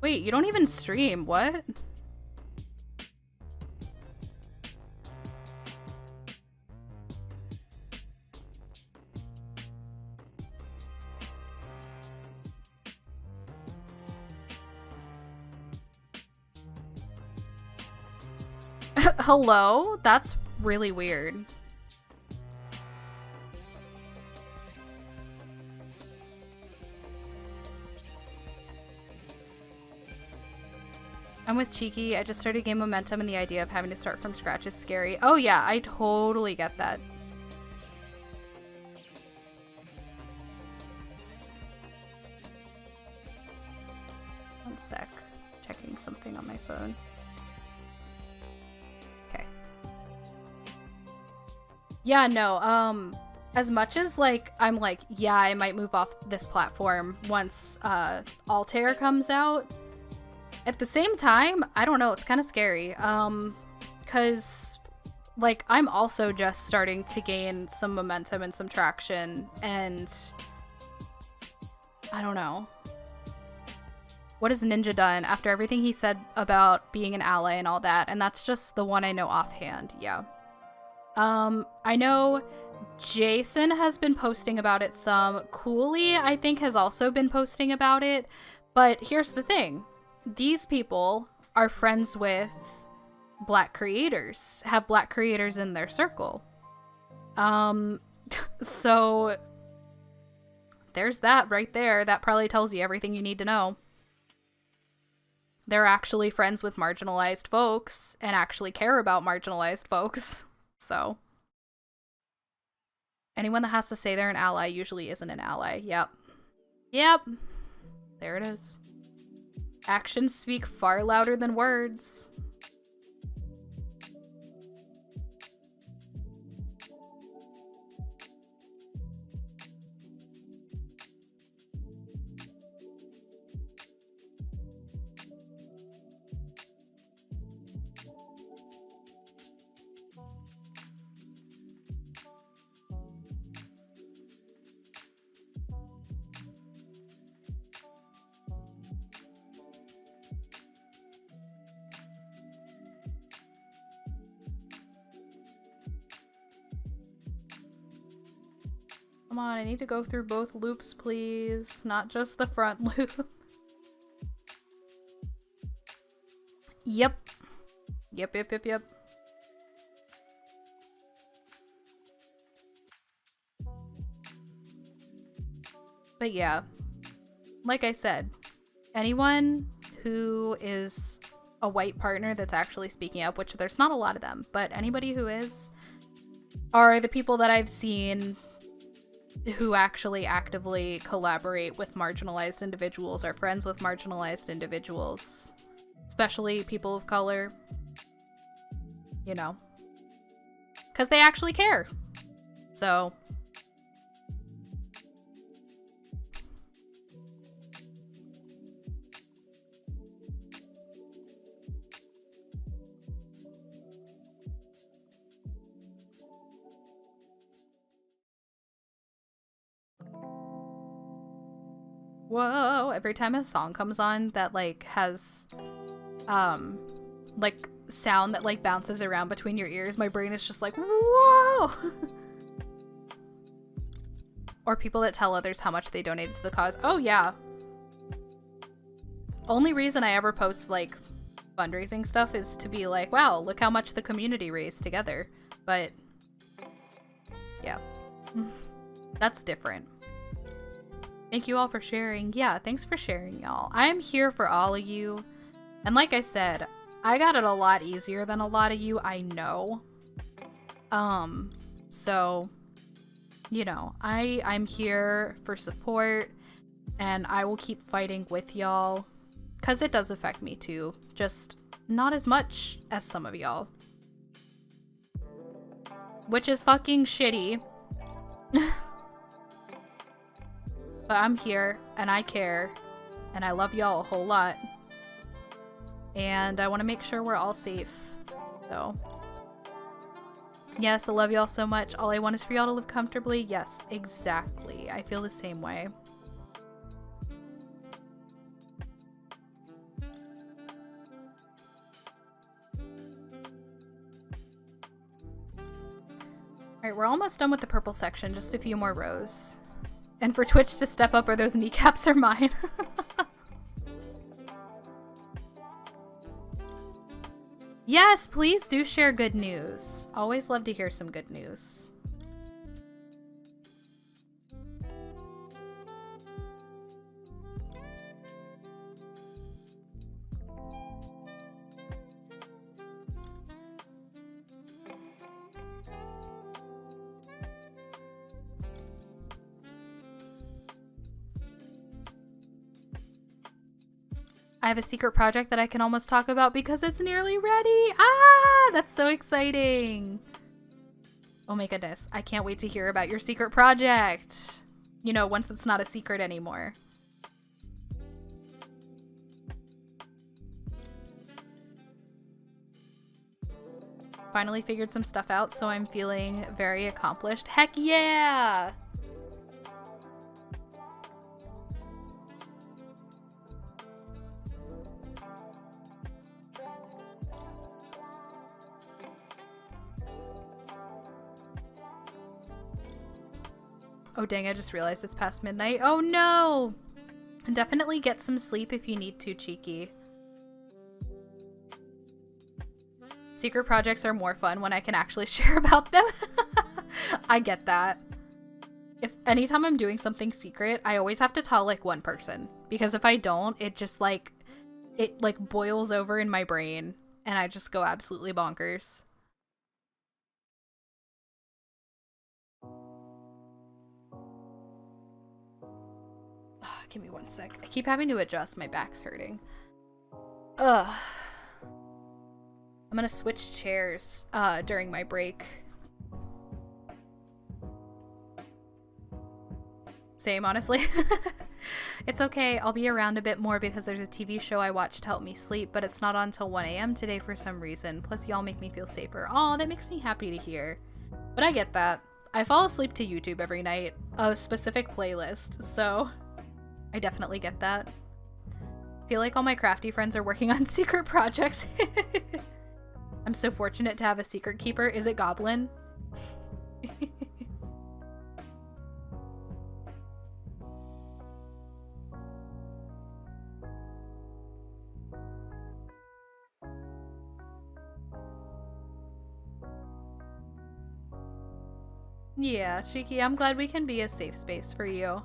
Wait, you don't even stream. What? Hello? That's really weird. I'm with Cheeky. I just started game momentum and the idea of having to start from scratch is scary. Oh yeah, I totally get that. One sec. Checking something on my phone. Okay. Yeah, no, as much as like I'm like, yeah, I might move off this platform once Altair comes out. At the same time, I don't know, it's kind of scary. Cause like I'm also just starting to gain some momentum and some traction, and I don't know. What has Ninja done after everything he said about being an ally and all that? And that's just the one I know offhand. Yeah. I know Jason has been posting about it some. Cooley, I think, has also been posting about it. But here's the thing. These people are friends with Black creators, have Black creators in their circle. So there's that right there. That probably tells you everything you need to know. They're actually friends with marginalized folks and actually care about marginalized folks. So anyone that has to say they're an ally usually isn't an ally. Yep. Yep. There it is. Actions speak far louder than words. Come on, I need to go through both loops, please. Not just the front loop. Yep. Yep. But yeah, like I said, anyone who is a white partner that's actually speaking up, which there's not a lot of them, but anybody who is, are the people that I've seen who actually actively collaborate with marginalized individuals, are friends with marginalized individuals, especially people of color, you know, because they actually care. So whoa, every time a song comes on that like has like sound that like bounces around between your ears, my brain is just like, whoa. Or people that tell others how much they donated to the cause. Oh yeah. Only reason I ever post like fundraising stuff is to be like, wow, look how much the community raised together. But yeah. That's different. Thank you all for sharing. Yeah, thanks for sharing, y'all. I'm here for all of you. And like I said, I got it a lot easier than a lot of you, I know. So, you know, I'm here for support, and I will keep fighting with y'all, because it does affect me too. Just not as much as some of y'all. Which is fucking shitty. But I'm here, and I care, and I love y'all a whole lot. And I want to make sure we're all safe, so. Yes, I love y'all so much. All I want is for y'all to live comfortably. Yes, exactly. I feel the same way. Alright, we're almost done with the purple section. Just a few more rows. And for Twitch to step up or those kneecaps are mine. Yes, please do share good news. Always love to hear some good news. I have a secret project that I can almost talk about because it's nearly ready. Ah, that's so exciting. Oh my goodness. I can't wait to hear about your secret project. You know, once it's not a secret anymore. Finally figured some stuff out, so I'm feeling very accomplished. Heck yeah! Oh dang, I just realized it's past midnight. Oh no! Definitely get some sleep if you need to, Cheeky. Secret projects are more fun when I can actually share about them. I get that. Anytime I'm doing something secret, I always have to tell like one person. Because if I don't, it just like boils over in my brain and I just go absolutely bonkers. Give me one sec. I keep having to adjust. My back's hurting. Ugh. I'm gonna switch chairs during my break. Same, honestly. It's okay. I'll be around a bit more because there's a TV show I watch to help me sleep, but it's not on until 1 a.m. today for some reason. Plus, y'all make me feel safer. Aw, that makes me happy to hear. But I get that. I fall asleep to YouTube every night. A specific playlist, so I definitely get that. I feel like all my crafty friends are working on secret projects. I'm so fortunate to have a secret keeper. Is it Goblin? Yeah, Shiki, I'm glad we can be a safe space for you.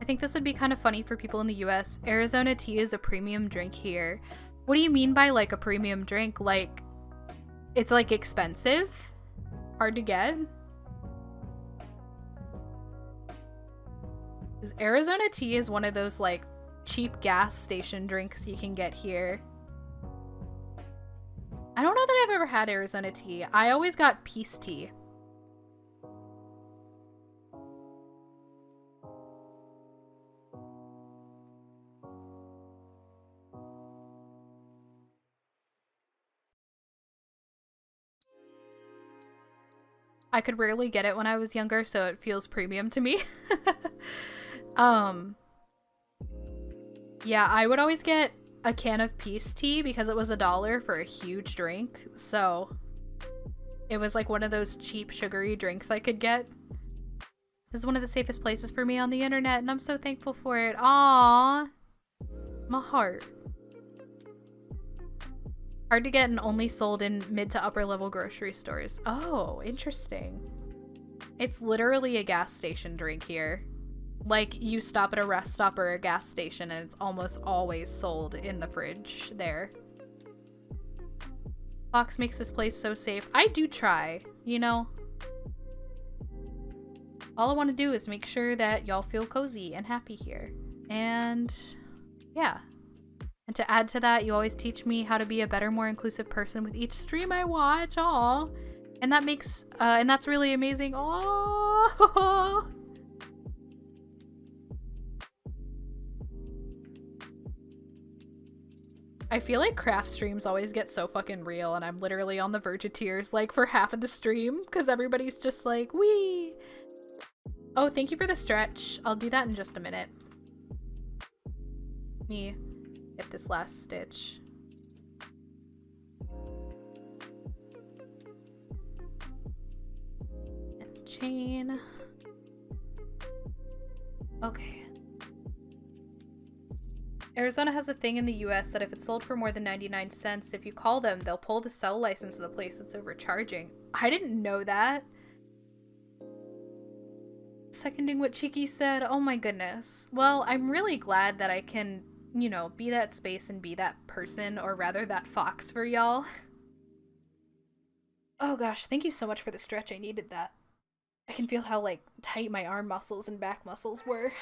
I think this would be kind of funny for people in the US. Arizona tea is a premium drink here. What do you mean by like a premium drink? Like, it's like expensive? Hard to get? Arizona tea is one of those like cheap gas station drinks you can get here. I don't know that I've ever had Arizona tea. I always got peace tea. I could rarely get it when I was younger, so it feels premium to me. Yeah, I would always get a can of peace tea because it was $1 for a huge drink. So it was like one of those cheap sugary drinks I could get. This is one of the safest places for me on the internet, and I'm so thankful for it. Aww. My heart. Hard to get and only sold in mid to upper level grocery stores. Oh, interesting. It's literally a gas station drink here. Like, you stop at a rest stop or a gas station and it's almost always sold in the fridge there. Fox makes this place so safe. I do try, you know? All I want to do is make sure that y'all feel cozy and happy here. And yeah. And to add to that, you always teach me how to be a better, more inclusive person with each stream I watch. Aw. And that makes, and that's really amazing. Aw. I feel like craft streams always get so fucking real, and I'm literally on the verge of tears, like, for half of the stream, because everybody's just like, wee! Oh, thank you for the stretch. I'll do that in just a minute. Let me get this last stitch. And chain. Okay. Arizona has a thing in the US that if it's sold for more than 99 cents, if you call them, they'll pull the sell license of the place that's overcharging. I didn't know that. Seconding what Cheeky said. Oh my goodness. Well, I'm really glad that I can, you know, be that space and be that person, or rather that fox for y'all. Oh gosh, thank you so much for the stretch. I needed that. I can feel how, like, tight my arm muscles and back muscles were.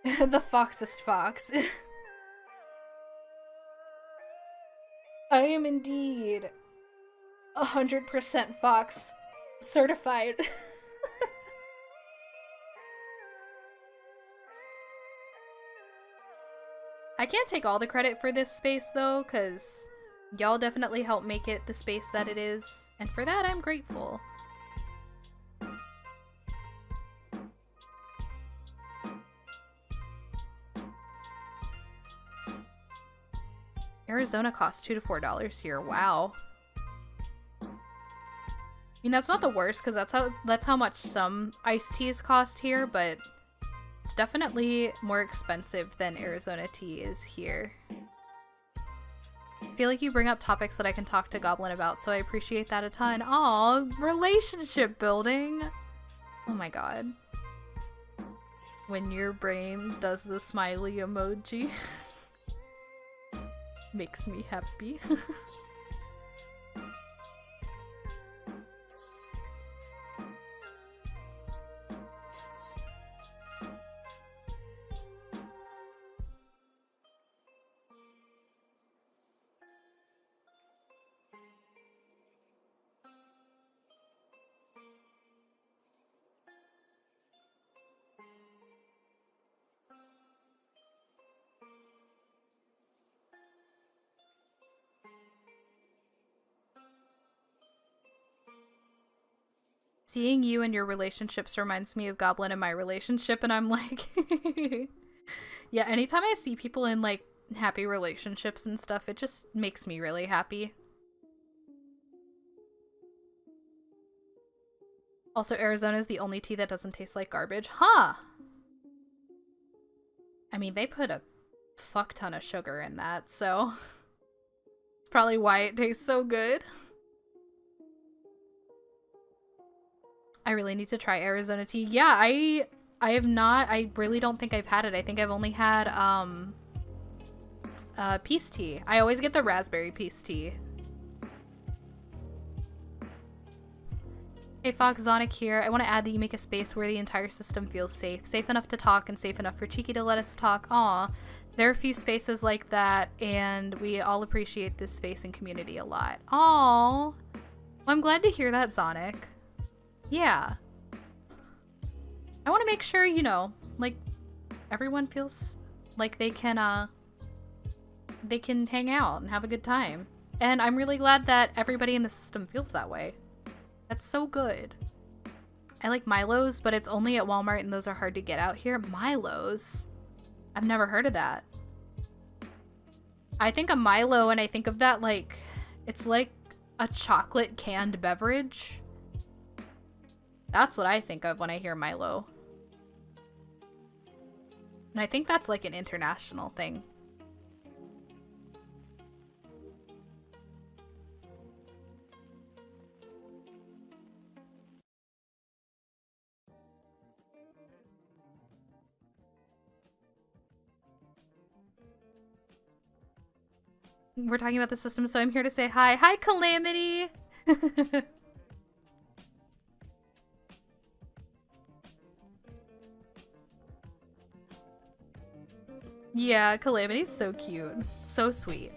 The foxest fox. I am indeed 100% fox certified. I can't take all the credit for this space though, because y'all definitely helped make it the space that it is, and for that I'm grateful. Arizona costs $2 to $4 here. Wow. I mean, that's not the worst, because that's how much some iced teas cost here, but it's definitely more expensive than Arizona tea is here. I feel like you bring up topics that I can talk to Goblin about, so I appreciate that a ton. Aw, relationship building! Oh my god. When your brain does the smiley emoji. Makes me happy. Seeing you and your relationships reminds me of Goblin and my relationship, and I'm like... Yeah, anytime I see people in, like, happy relationships and stuff, it just makes me really happy. Also, Arizona is the only tea that doesn't taste like garbage. Huh! I mean, they put a fuck ton of sugar in that, so... It's probably why it tastes so good. I really need to try Arizona tea. Yeah, I have not. I really don't think I've had it. I think I've only had peace tea. I always get the raspberry peace tea. Hey Foxzonic here. I want to add that you make a space where the entire system feels safe. Safe enough to talk and safe enough for Cheeky to let us talk. Aw. There are a few spaces like that, and we all appreciate this space and community a lot. Aw. Well, I'm glad to hear that, Zonic. Yeah. I want to make sure, you know, like, everyone feels like they can hang out and have a good time. And I'm really glad that everybody in the system feels that way. That's so good. I like Milos, but it's only at Walmart and those are hard to get out here. Milos? I've never heard of that. I think of Milo and I think of that, like, it's like a chocolate canned beverage. That's what I think of when I hear Milo. And I think that's like an international thing. We're talking about the system, so I'm here to say hi. Hi, Calamity! Yeah, Calamity's so cute. So sweet.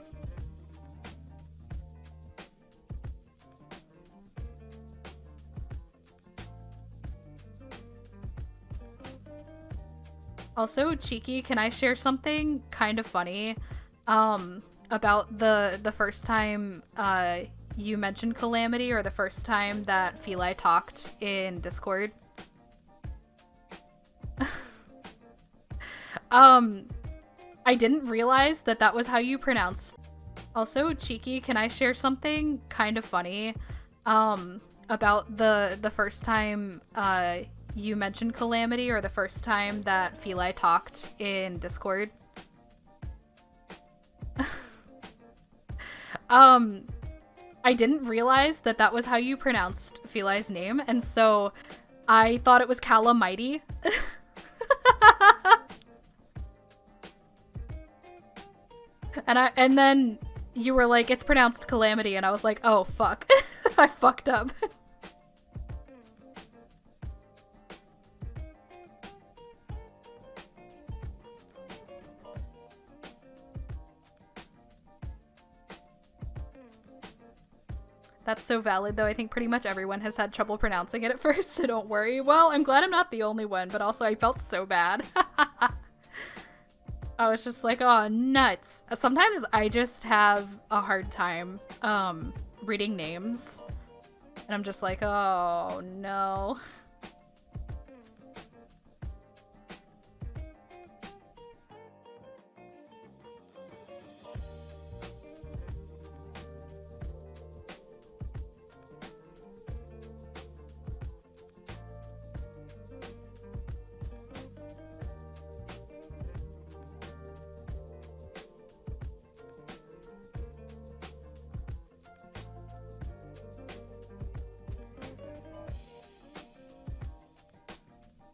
Also, Cheeky, can I share something kind of funny about the first time you mentioned Calamity, or the first time that Feli talked in Discord? I didn't realize that that was how you pronounced. Also, Cheeky, can I share something kind of funny about the first time you mentioned Calamity, or the first time that Feli talked in Discord? I didn't realize that that was how you pronounced Feli's name, and so I thought it was Calamity. And then you were like, it's pronounced Calamity, and I was like, oh fuck. I fucked up. That's so valid, though. I think pretty much everyone has had trouble pronouncing it at first, so don't worry. Well, I'm glad I'm not the only one, but also I felt so bad. I was just like, oh, nuts. Sometimes I just have a hard time reading names, and I'm just like, oh, no.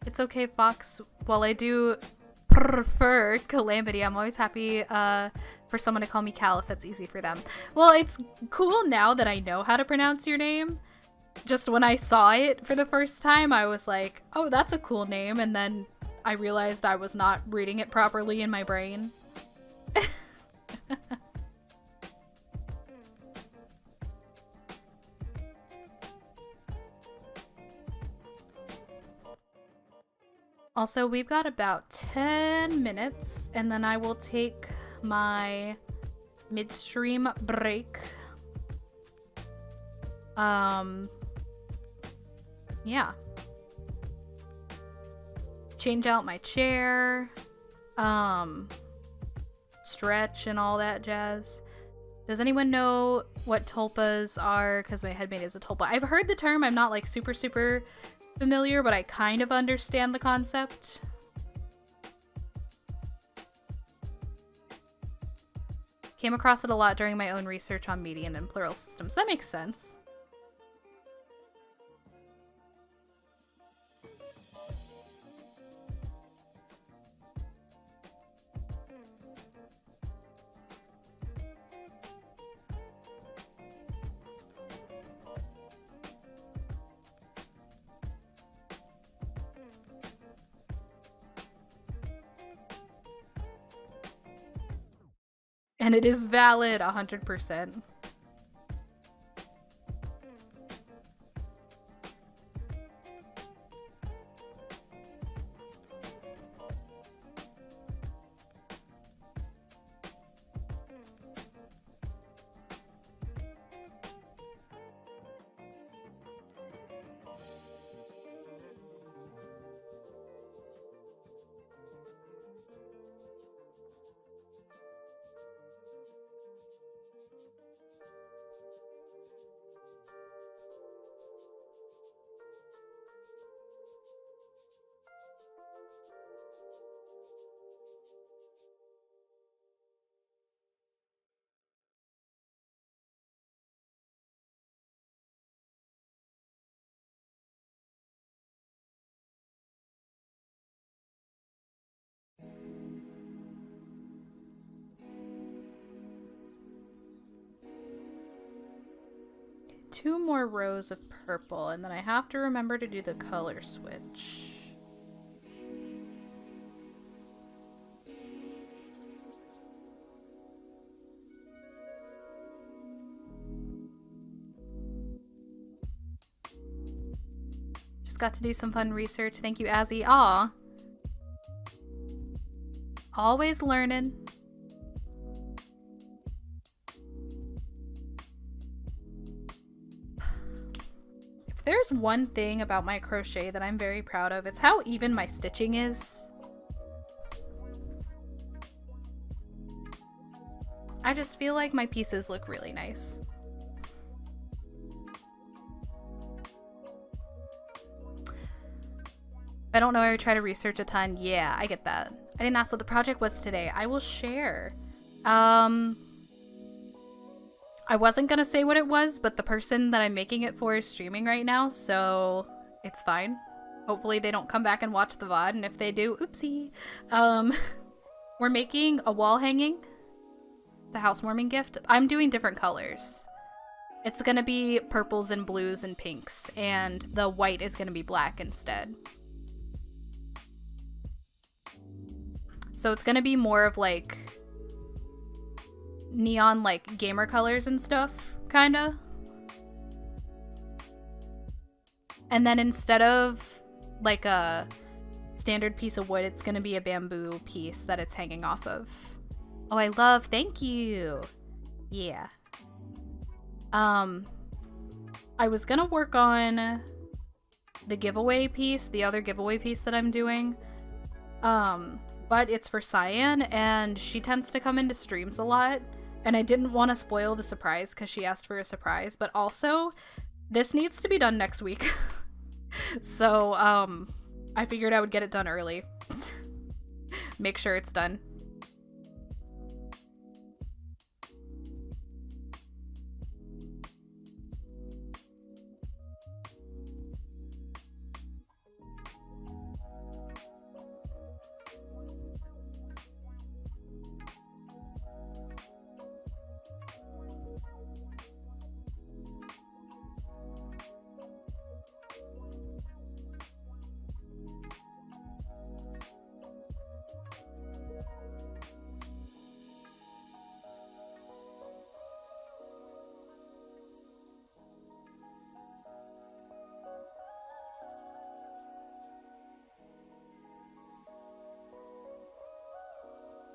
It's okay, Fox. While I do prefer Calamity, I'm always happy for someone to call me Cal if that's easy for them. Well, it's cool now that I know how to pronounce your name. Just when I saw it for the first time, I was like, oh, that's a cool name. And then I realized I was not reading it properly in my brain. Also, we've got about 10 minutes, and then I will take my midstream break. Yeah. Change out my chair, stretch and all that jazz. Does anyone know what tulpas are? Because my headmate is a tulpa. I've heard the term. I'm not like super familiar, but I kind of understand the concept. Came across it a lot during my own research on median and plural systems. That makes sense. And it is valid 100%. Two more rows of purple, and then I have to remember to do the color switch. Just got to do some fun research. Thank you, Azzy. Aw. Always learning. If there's one thing about my crochet that I'm very proud of, it's how even my stitching is. I just feel like my pieces look really nice. I don't know, I would try to research a ton. Yeah, I get that. I didn't ask what the project was today. I will share. I wasn't gonna say what it was, but the person that I'm making it for is streaming right now, so it's fine. Hopefully they don't come back and watch the VOD, and if they do, oopsie. We're making a wall hanging. It's a housewarming gift. I'm doing different colors. It's gonna be purples and blues and pinks, and the white is gonna be black instead. So it's gonna be more of like neon like gamer colors and stuff, kinda. And then instead of like a standard piece of wood, it's gonna be a bamboo piece that it's hanging off of. Oh, I love, thank you. Yeah. I was gonna work on the giveaway piece, the other giveaway piece that I'm doing. But it's for Cyan, and she tends to come into streams a lot, and I didn't want to spoil the surprise because she asked for a surprise, but also, this needs to be done next week. So, I figured I would get it done early. Make sure it's done.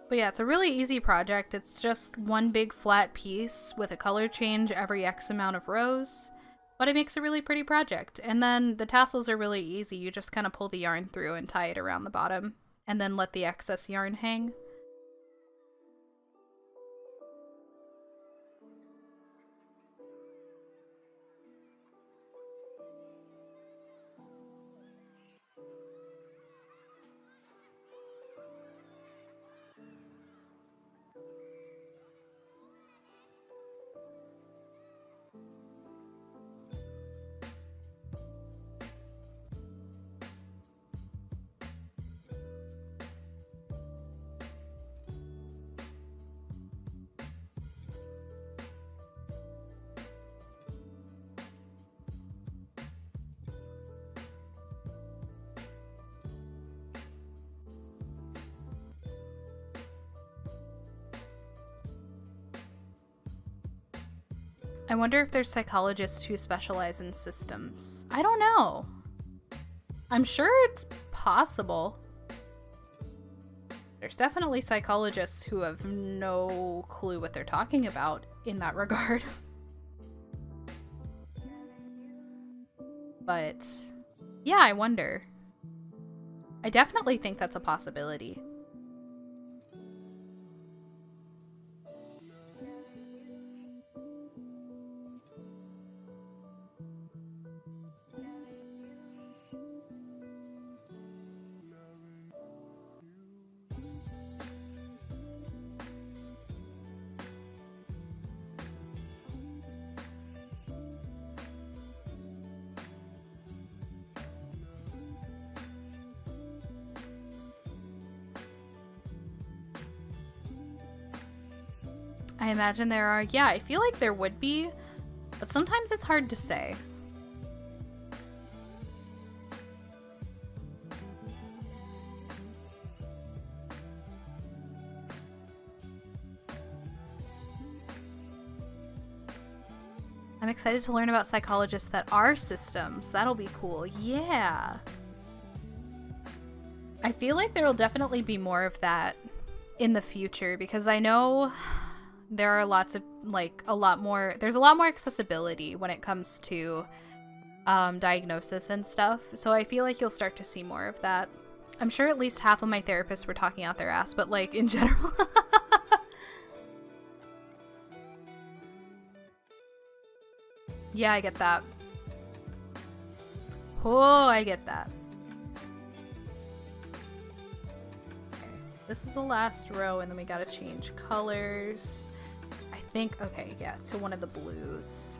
But yeah, it's a really easy project. It's just one big flat piece with a color change every X amount of rows, but it makes a really pretty project. And then the tassels are really easy. You just kind of pull the yarn through and tie it around the bottom, and then let the excess yarn hang. I wonder if there's psychologists who specialize in systems. I don't know. I'm sure it's possible. There's definitely psychologists who have no clue what they're talking about in that regard. But yeah, I wonder. I definitely think that's a possibility. I imagine there are. Yeah, I feel like there would be, but sometimes it's hard to say. I'm excited to learn about psychologists that are systems. That'll be cool. Yeah. I feel like there will definitely be more of that in the future, because I know there are lots of, like, there's a lot more accessibility when it comes to diagnosis and stuff. So I feel like you'll start to see more of that. I'm sure at least half of my therapists were talking out their ass, but like in general. Yeah, I get that. Oh, I get that. Okay, this is the last row, and then we gotta change colors. I think, okay, yeah, to one of the blues.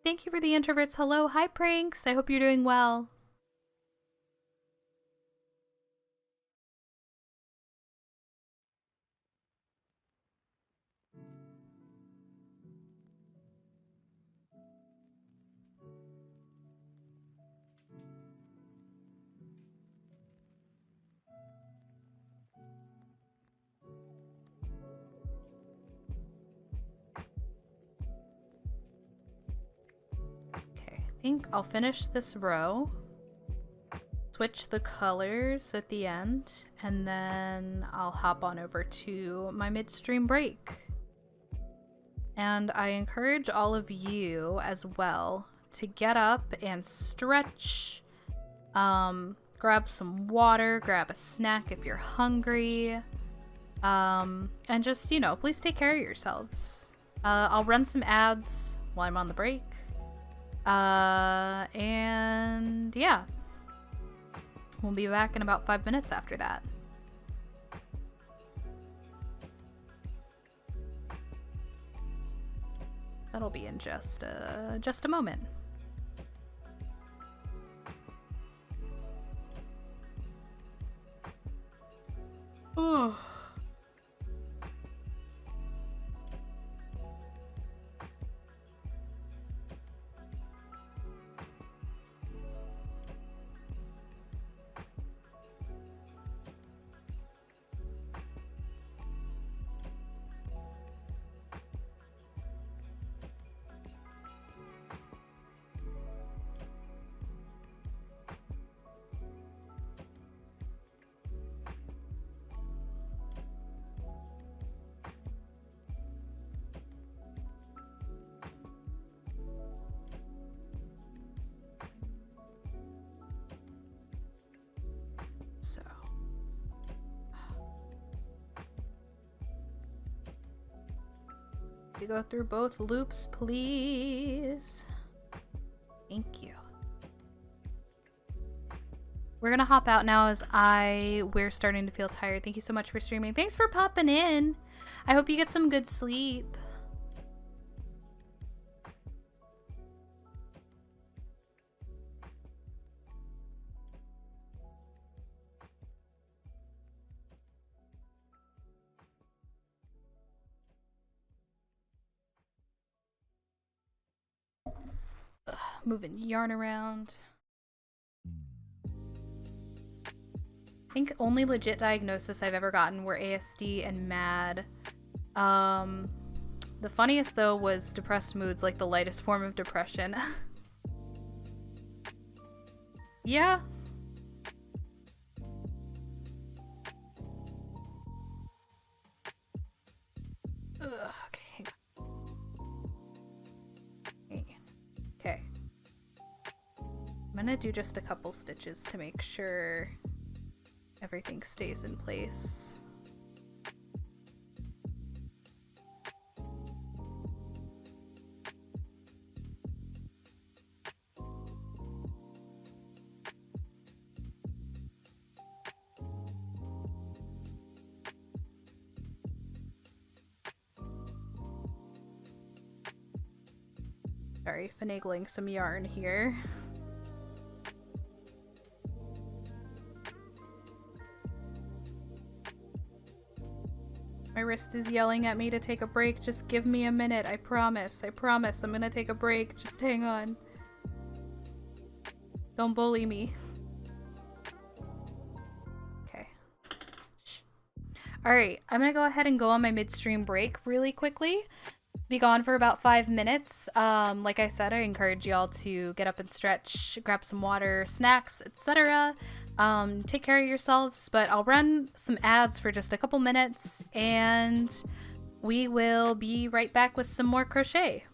Thank you for the introverts. Hello. Hi, Pranks. I hope you're doing well. I think I'll finish this row, switch the colors at the end, and then I'll hop on over to my midstream break. And I encourage all of you as well to get up and stretch, grab some water, grab a snack if you're hungry, and just, you know, please take care of yourselves. I'll run some ads while I'm on the break. And yeah, we'll be back in about 5 minutes after that. That'll be in just a moment. Oh. So, you go through both loops, please. Thank you. We're gonna hop out now as we're starting to feel tired. Thank you so much for streaming. Thanks for popping in. I hope you get some good sleep. Moving yarn around. I think only legit diagnosis I've ever gotten were ASD and MAD. The funniest though was depressed moods, like the lightest form of depression. Yeah. Ugh, okay. Okay. I'm gonna do just a couple stitches to make sure everything stays in place. Sorry, finagling some yarn here. My wrist is yelling at me to take a break. Just give me a minute. I promise. I promise. I'm gonna take a break. Just hang on. Don't bully me. Okay. Shh. Alright, I'm gonna go ahead and go on my midstream break really quickly. Be gone for about 5 minutes. Like I said, I encourage y'all to get up and stretch, grab some water, snacks, etc. Take care of yourselves, but I'll run some ads for just a couple minutes and we will be right back with some more crochet.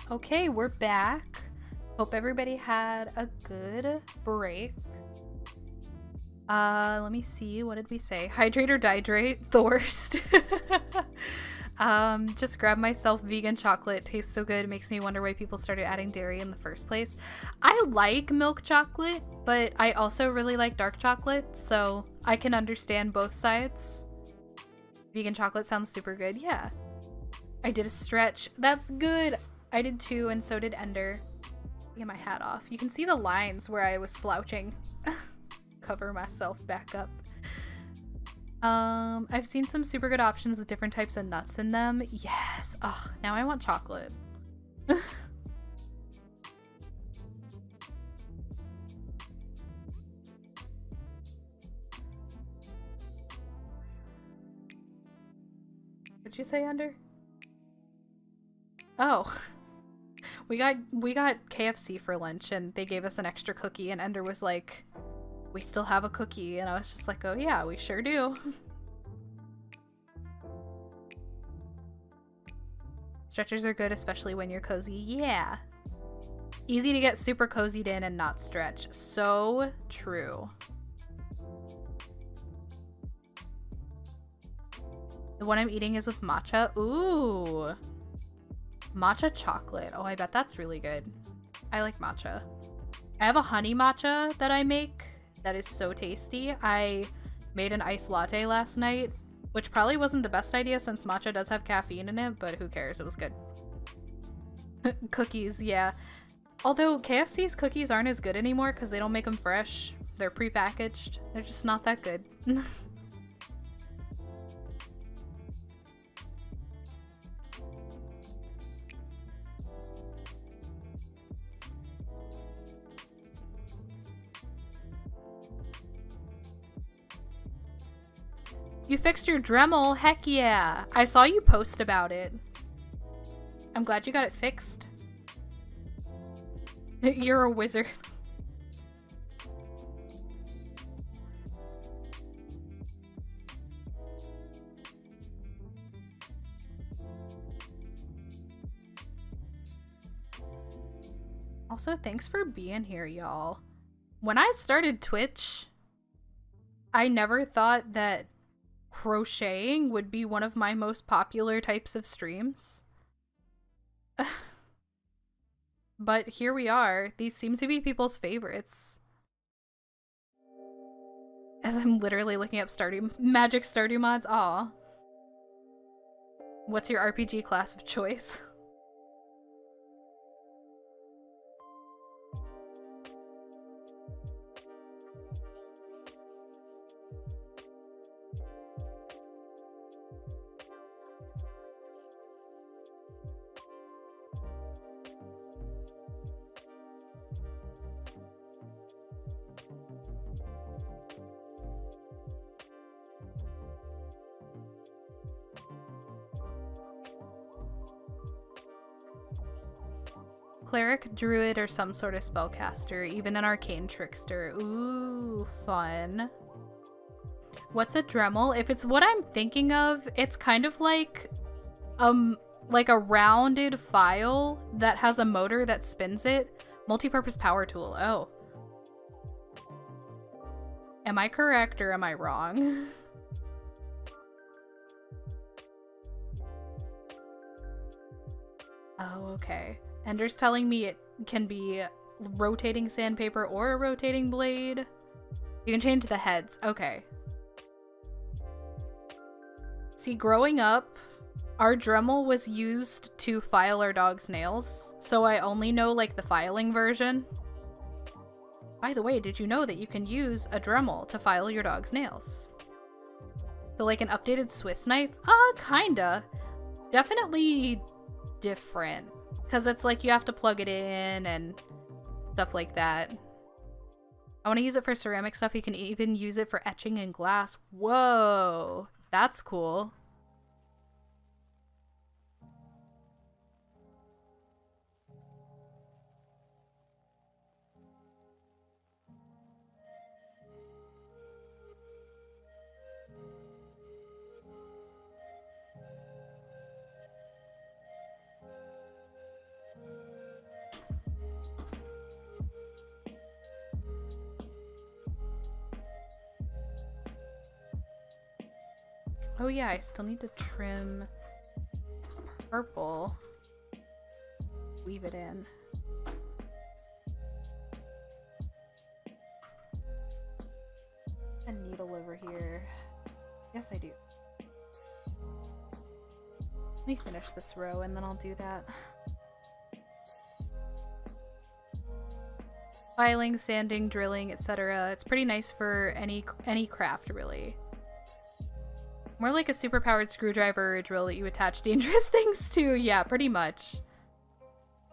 Okay, we're back. Hope everybody had a good break. Let me see. What did we say? Hydrate or dihydrate? The worst. Just grabbed myself vegan chocolate. Tastes so good. Makes me wonder why people started adding dairy in the first place. I like milk chocolate, but I also really like dark chocolate, so I can understand both sides. Vegan chocolate sounds super good. Yeah. I did a stretch. That's good. I did too, and so did Ender. Get my hat off. You can see the lines where I was slouching. Cover myself back up. I've seen some super good options with different types of nuts in them. Yes. Oh, now I want chocolate. What'd you say, Ender? Oh. We got KFC for lunch and they gave us an extra cookie and Ender was like, we still have a cookie, and I was just like, oh yeah, we sure do. Stretchers are good, especially when you're cozy. Yeah. Easy to get super cozied in and not stretch. So true. The one I'm eating is with matcha. Ooh. Matcha chocolate. Oh, I bet that's really good. I like matcha. I have a honey matcha that I make that is so tasty. I made an iced latte last night, which probably wasn't the best idea since matcha does have caffeine in it, but who cares? It was good. Cookies, yeah. Although KFC's cookies aren't as good anymore because they don't make them fresh. They're prepackaged. They're just not that good. You fixed your Dremel? Heck yeah. I saw you post about it. I'm glad you got it fixed. You're a wizard. Also, thanks for being here, y'all. When I started Twitch, I never thought that crocheting would be one of my most popular types of streams. But here we are. These seem to be people's favorites. As I'm literally looking up Magic Stardew mods. Aw. What's your RPG class of choice? Cleric, druid, or some sort of spellcaster, even an arcane trickster. Ooh, fun. What's a Dremel? If it's what I'm thinking of, it's kind of like a rounded file that has a motor that spins it. Multi-purpose power tool. Oh. Am I correct or am I wrong? Oh, okay. Ender's telling me it can be rotating sandpaper or a rotating blade. You can change the heads. Okay. See, growing up, our Dremel was used to file our dog's nails, so I only know, like, the filing version. By the way, did you know that you can use a Dremel to file your dog's nails? So, like, an updated Swiss knife? Kinda. Definitely different. Because it's like you have to plug it in and stuff like that. I want to use it for ceramic stuff. You can even use it for etching and glass. Whoa, that's cool. Oh yeah, I still need to trim purple. Weave it in. A needle over here. Yes, I do. Let me finish this row and then I'll do that. Filing, sanding, drilling, etc. It's pretty nice for any craft, really. More like a superpowered screwdriver or a drill that you attach dangerous things to. Yeah, pretty much.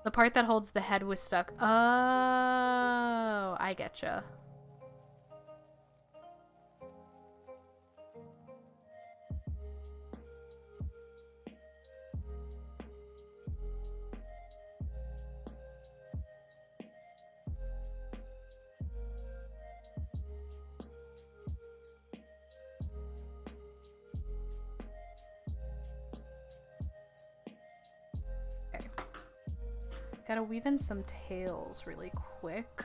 The part that holds the head was stuck. Oh, I getcha. Gotta weave in some tails really quick.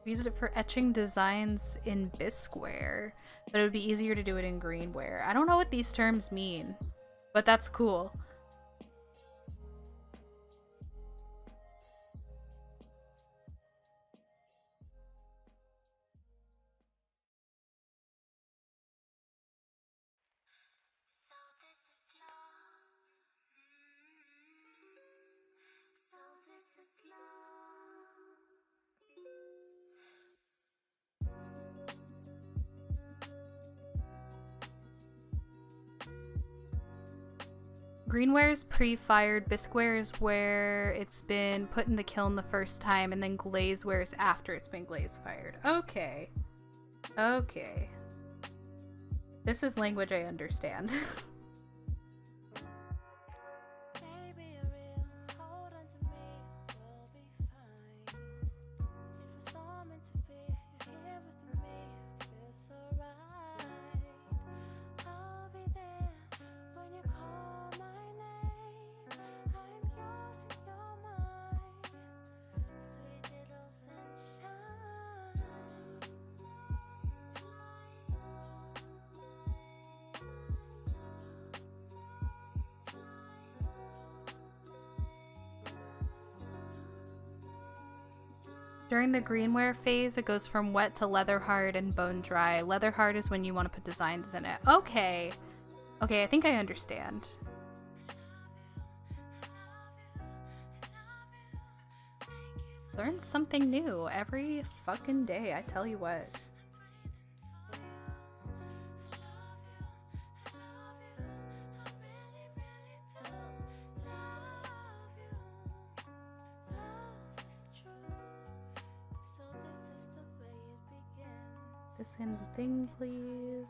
Used it for etching designs in bisqueware, but it would be easier to do it in greenware. I don't know what these terms mean, but that's cool. Greenware is pre-fired, bisqueware is where it's been put in the kiln the first time, and then glazeware is after it's been glaze fired. Okay. Okay. This is language I understand. During the greenware phase, it goes from wet to leather hard and bone dry. Leather hard is when you want to put designs in it. Okay. Okay, I think I understand. Learn something new every fucking day, I tell you what. This in the thing, please.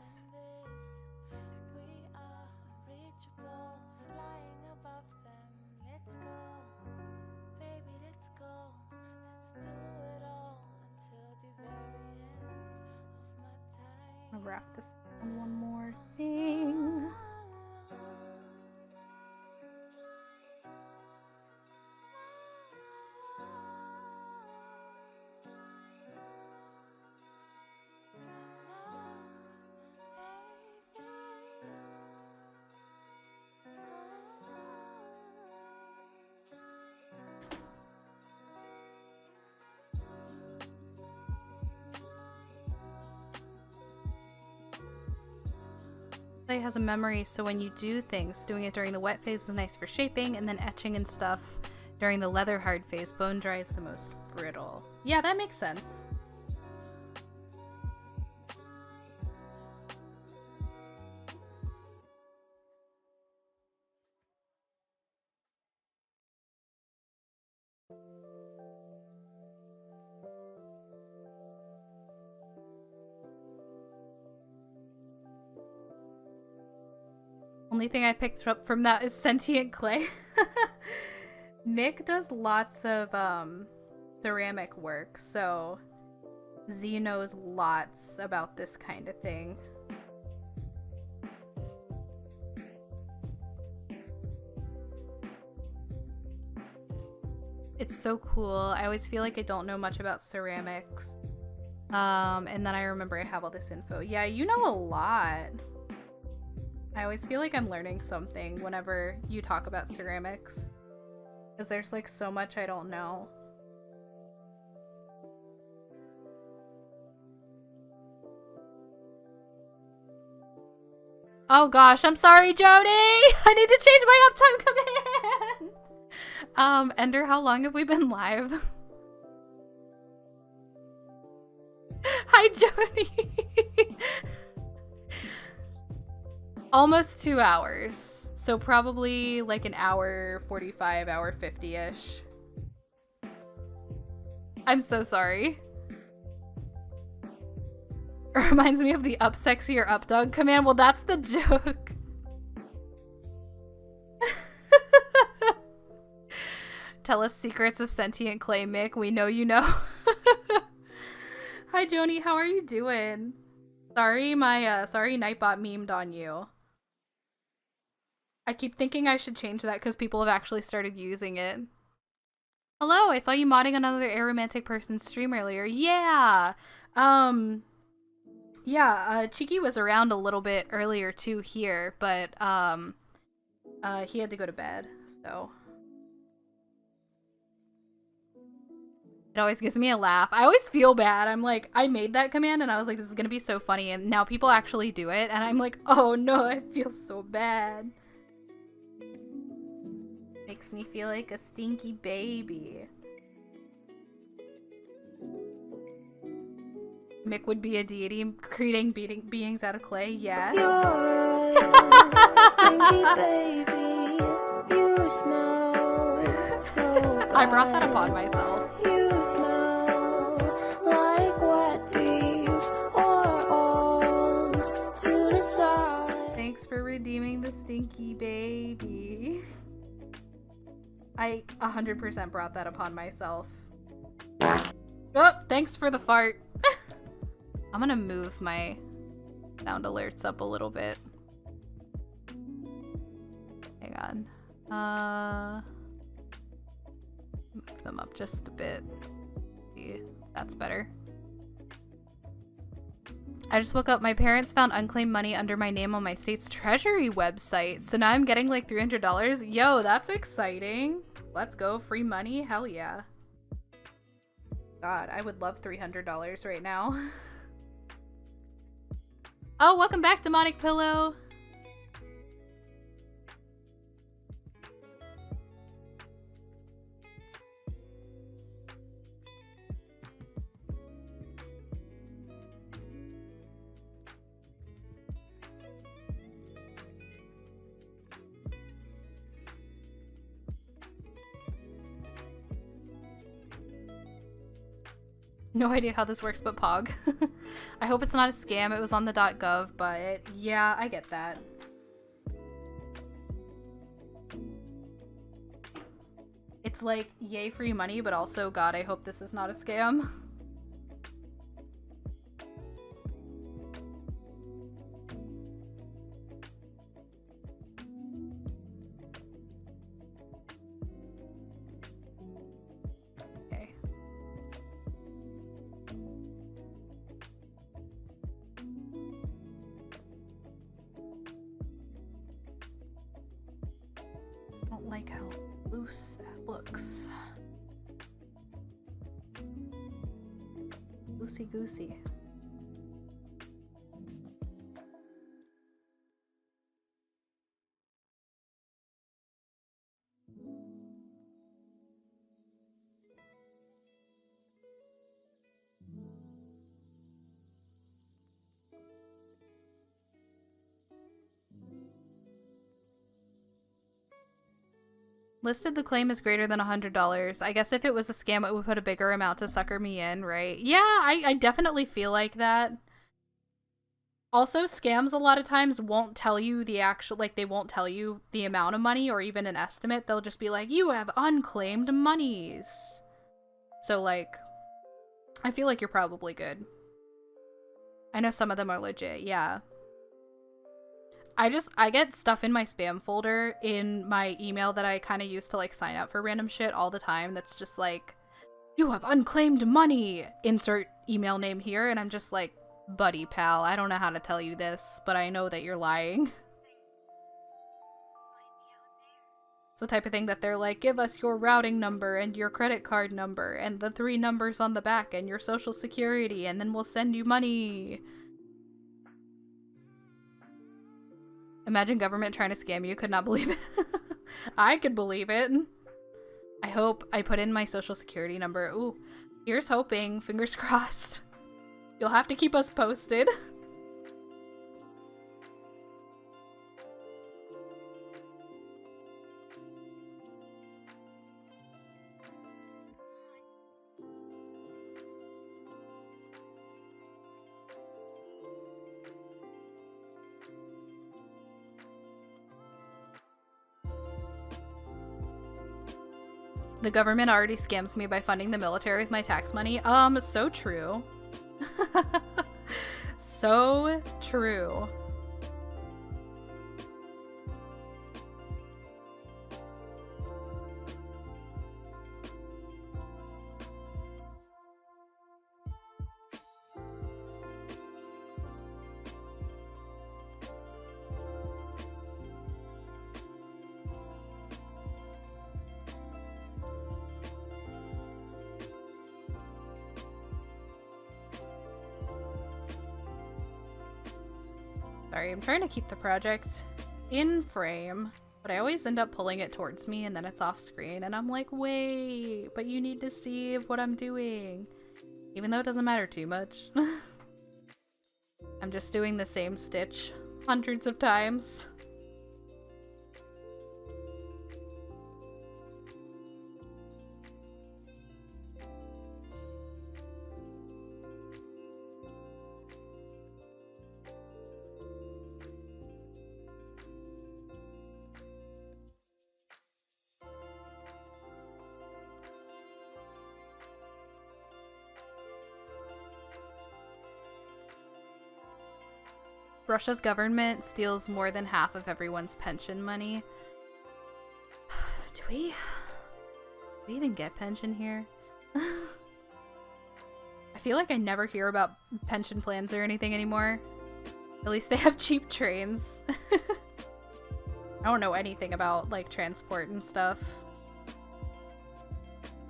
I'll wrap this on one more thing. Clay has a memory, so when you do things, doing it during the wet phase is nice for shaping, and then etching and stuff during the leather hard phase. Bone dry is the most brittle. Yeah, that makes sense. Only thing I picked up from that is sentient clay. Mick does lots of ceramic work, so Z knows lots about this kind of thing. It's so cool. I always feel like I don't know much about ceramics. And then I remember I have all this info. Yeah, you know a lot. I always feel like I'm learning something whenever you talk about ceramics. Because there's like so much I don't know. Oh gosh, I'm sorry, Jody! I need to change my uptime command! Ender, how long have we been live? Hi, Jody! Almost 2 hours. So probably like an hour 45, hour 50-ish. I'm so sorry. It reminds me of the up sexy or up dog command. Well, that's the joke. Tell us secrets of sentient clay, Mick. We know you know. Hi, Joni. How are you doing? Sorry, my sorry Nightbot memed on you. I keep thinking I should change that because people have actually started using it. Hello, I saw you modding another aromantic person's stream earlier. Yeah. Yeah, Cheeky was around a little bit earlier too here, but he had to go to bed, so. It always gives me a laugh. I always feel bad. I'm like, I made that command and I was like, this is gonna be so funny, and now people actually do it, and I'm like, oh no, I feel so bad. Makes me feel like a stinky baby. Mick would be a deity creating beings out of clay, yeah. You're a stinky baby. You smell so bad. I brought that upon myself. You smell like wet beef or old tuna sauce. Thanks for redeeming the stinky baby. I 100% brought that upon myself. Oh, thanks for the fart. I'm gonna move my sound alerts up a little bit. Hang on. Move them up just a bit. See, that's better. I just woke up. My parents found unclaimed money under my name on my state's treasury website. So now I'm getting like $300. Yo, that's exciting. Let's go. Free money? Hell yeah. God, I would love $300 right now. Oh, welcome back, Demonic Pillow. No idea how this works, but Pog. I hope it's not a scam. It was on the .gov, but yeah, I get that. It's like, yay free money, but also, God, I hope this is not a scam. Like how loose that looks. Loosey goosey. Listed the claim as greater than $100. I guess if it was a scam, it would put a bigger amount to sucker me in, right? Yeah, I definitely feel like that. Also, scams a lot of times won't tell you the actual, like, they won't tell you the amount of money or even an estimate. They'll just be like, you have unclaimed monies. So, like, I feel like you're probably good. I know some of them are legit, yeah. I get stuff in my spam folder in my email that I kind of use to like sign up for random shit all the time that's just like, you have unclaimed money, insert email name here, and I'm just like, buddy pal, I don't know how to tell you this, but I know that you're lying. It's the type of thing that they're like, give us your routing number and your credit card number and the 3 numbers on the back and your social security, and then we'll send you money. Imagine government trying to scam you. Could not believe it. I could believe it. I hope I put in my social security number. Ooh, here's hoping. Fingers crossed. You'll have to keep us posted. The government already scams me by funding the military with my tax money. So true. So true. Sorry, I'm trying to keep the project in frame, but I always end up pulling it towards me and then it's off screen and I'm like, wait, but you need to see what I'm doing. Even though it doesn't matter too much. I'm just doing the same stitch hundreds of times. Russia's government steals more than half of everyone's pension money. Do we even get pension here? I feel like I never hear about pension plans or anything anymore. At least they have cheap trains. I don't know anything about like transport and stuff.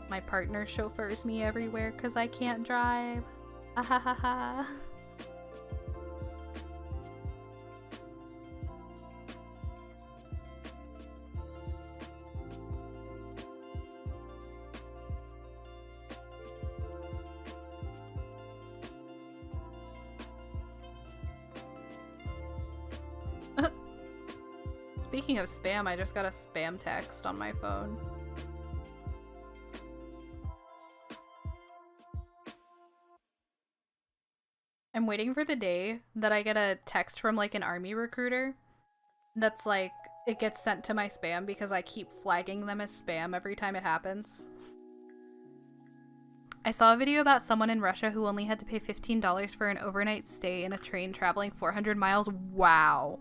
My partner chauffeurs me everywhere because I can't drive. Ahahaha. Speaking of spam, I just got a spam text on my phone. I'm waiting for the day that I get a text from like an army recruiter that's like, it gets sent to my spam because I keep flagging them as spam every time it happens. I saw a video about someone in Russia who only had to pay $15 for an overnight stay in a train traveling 400 miles. Wow.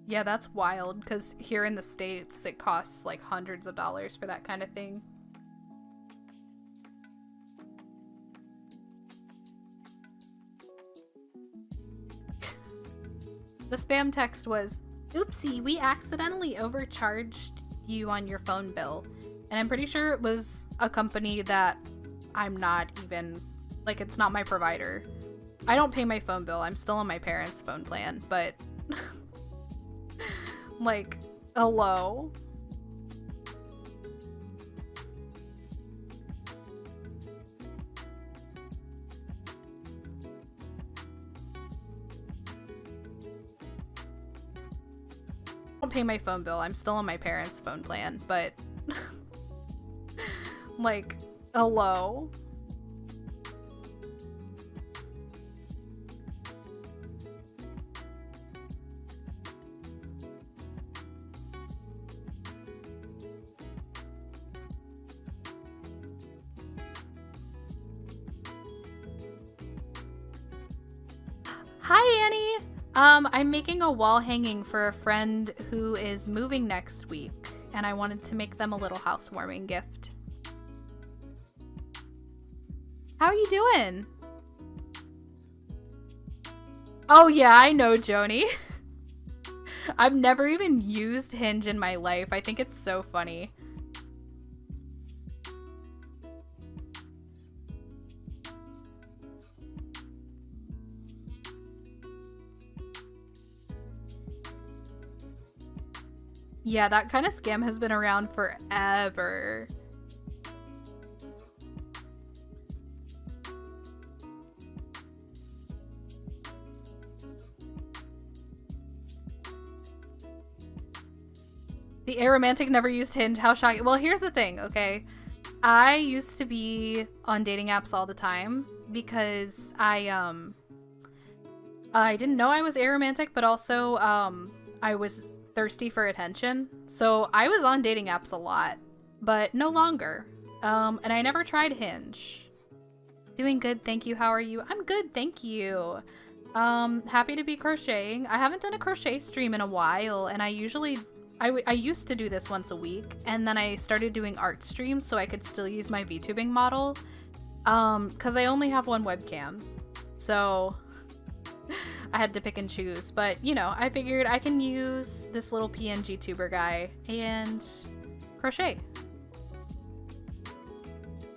Yeah, that's wild, because here in the States, it costs like hundreds of dollars for that kind of thing. The spam text was, oopsie, we accidentally overcharged you on your phone bill. And I'm pretty sure it was a company that I'm not even, like, it's not my provider. I don't pay my phone bill. I'm still on my parents' phone plan, but... like, hello? I don't pay my phone bill. I'm still on my parents' phone plan, but... like, hello? Hi, Annie! I'm making a wall hanging for a friend who is moving next week, and I wanted to make them a little housewarming gift. How are you doing? Oh yeah, I know, Joni. I've never even used Hinge in my life. I think it's so funny. Yeah, that kind of scam has been around forever. The aromantic never used Hinge. How shocking. Well, here's the thing, okay? I used to be on dating apps all the time because I didn't know I was aromantic, but also I was thirsty for attention. So I was on dating apps a lot, but no longer. And I never tried Hinge. Doing good, thank you. How are you? I'm good, thank you. Happy to be crocheting. I haven't done a crochet stream in a while, and I used to do this once a week, and then I started doing art streams so I could still use my VTubing model, because I only have one webcam, so I had to pick and choose. But, you know, I figured I can use this little PNG tuber guy and crochet.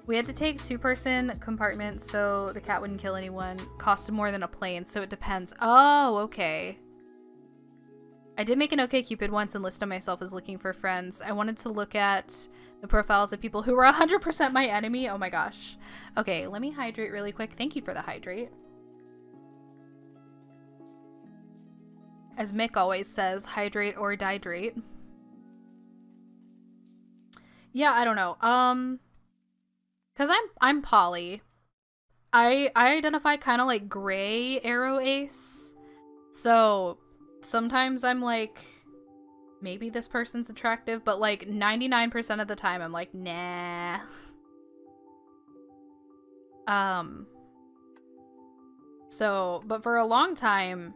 We had to take 2-person compartments so the cat wouldn't kill anyone. Costed more than a plane, so it depends. Oh, okay. I did make an OkCupid once and listed myself as looking for friends. I wanted to look at the profiles of people who were 100% my enemy. Oh my gosh. Okay, let me hydrate really quick. Thank you for the hydrate. As Mick always says, hydrate or dihydrate. Yeah, I don't know. Cause I'm poly. I identify kind of like gray arrow ace. So sometimes I'm like, maybe this person's attractive, but like 99% of the time I'm like, nah. So, but for a long time,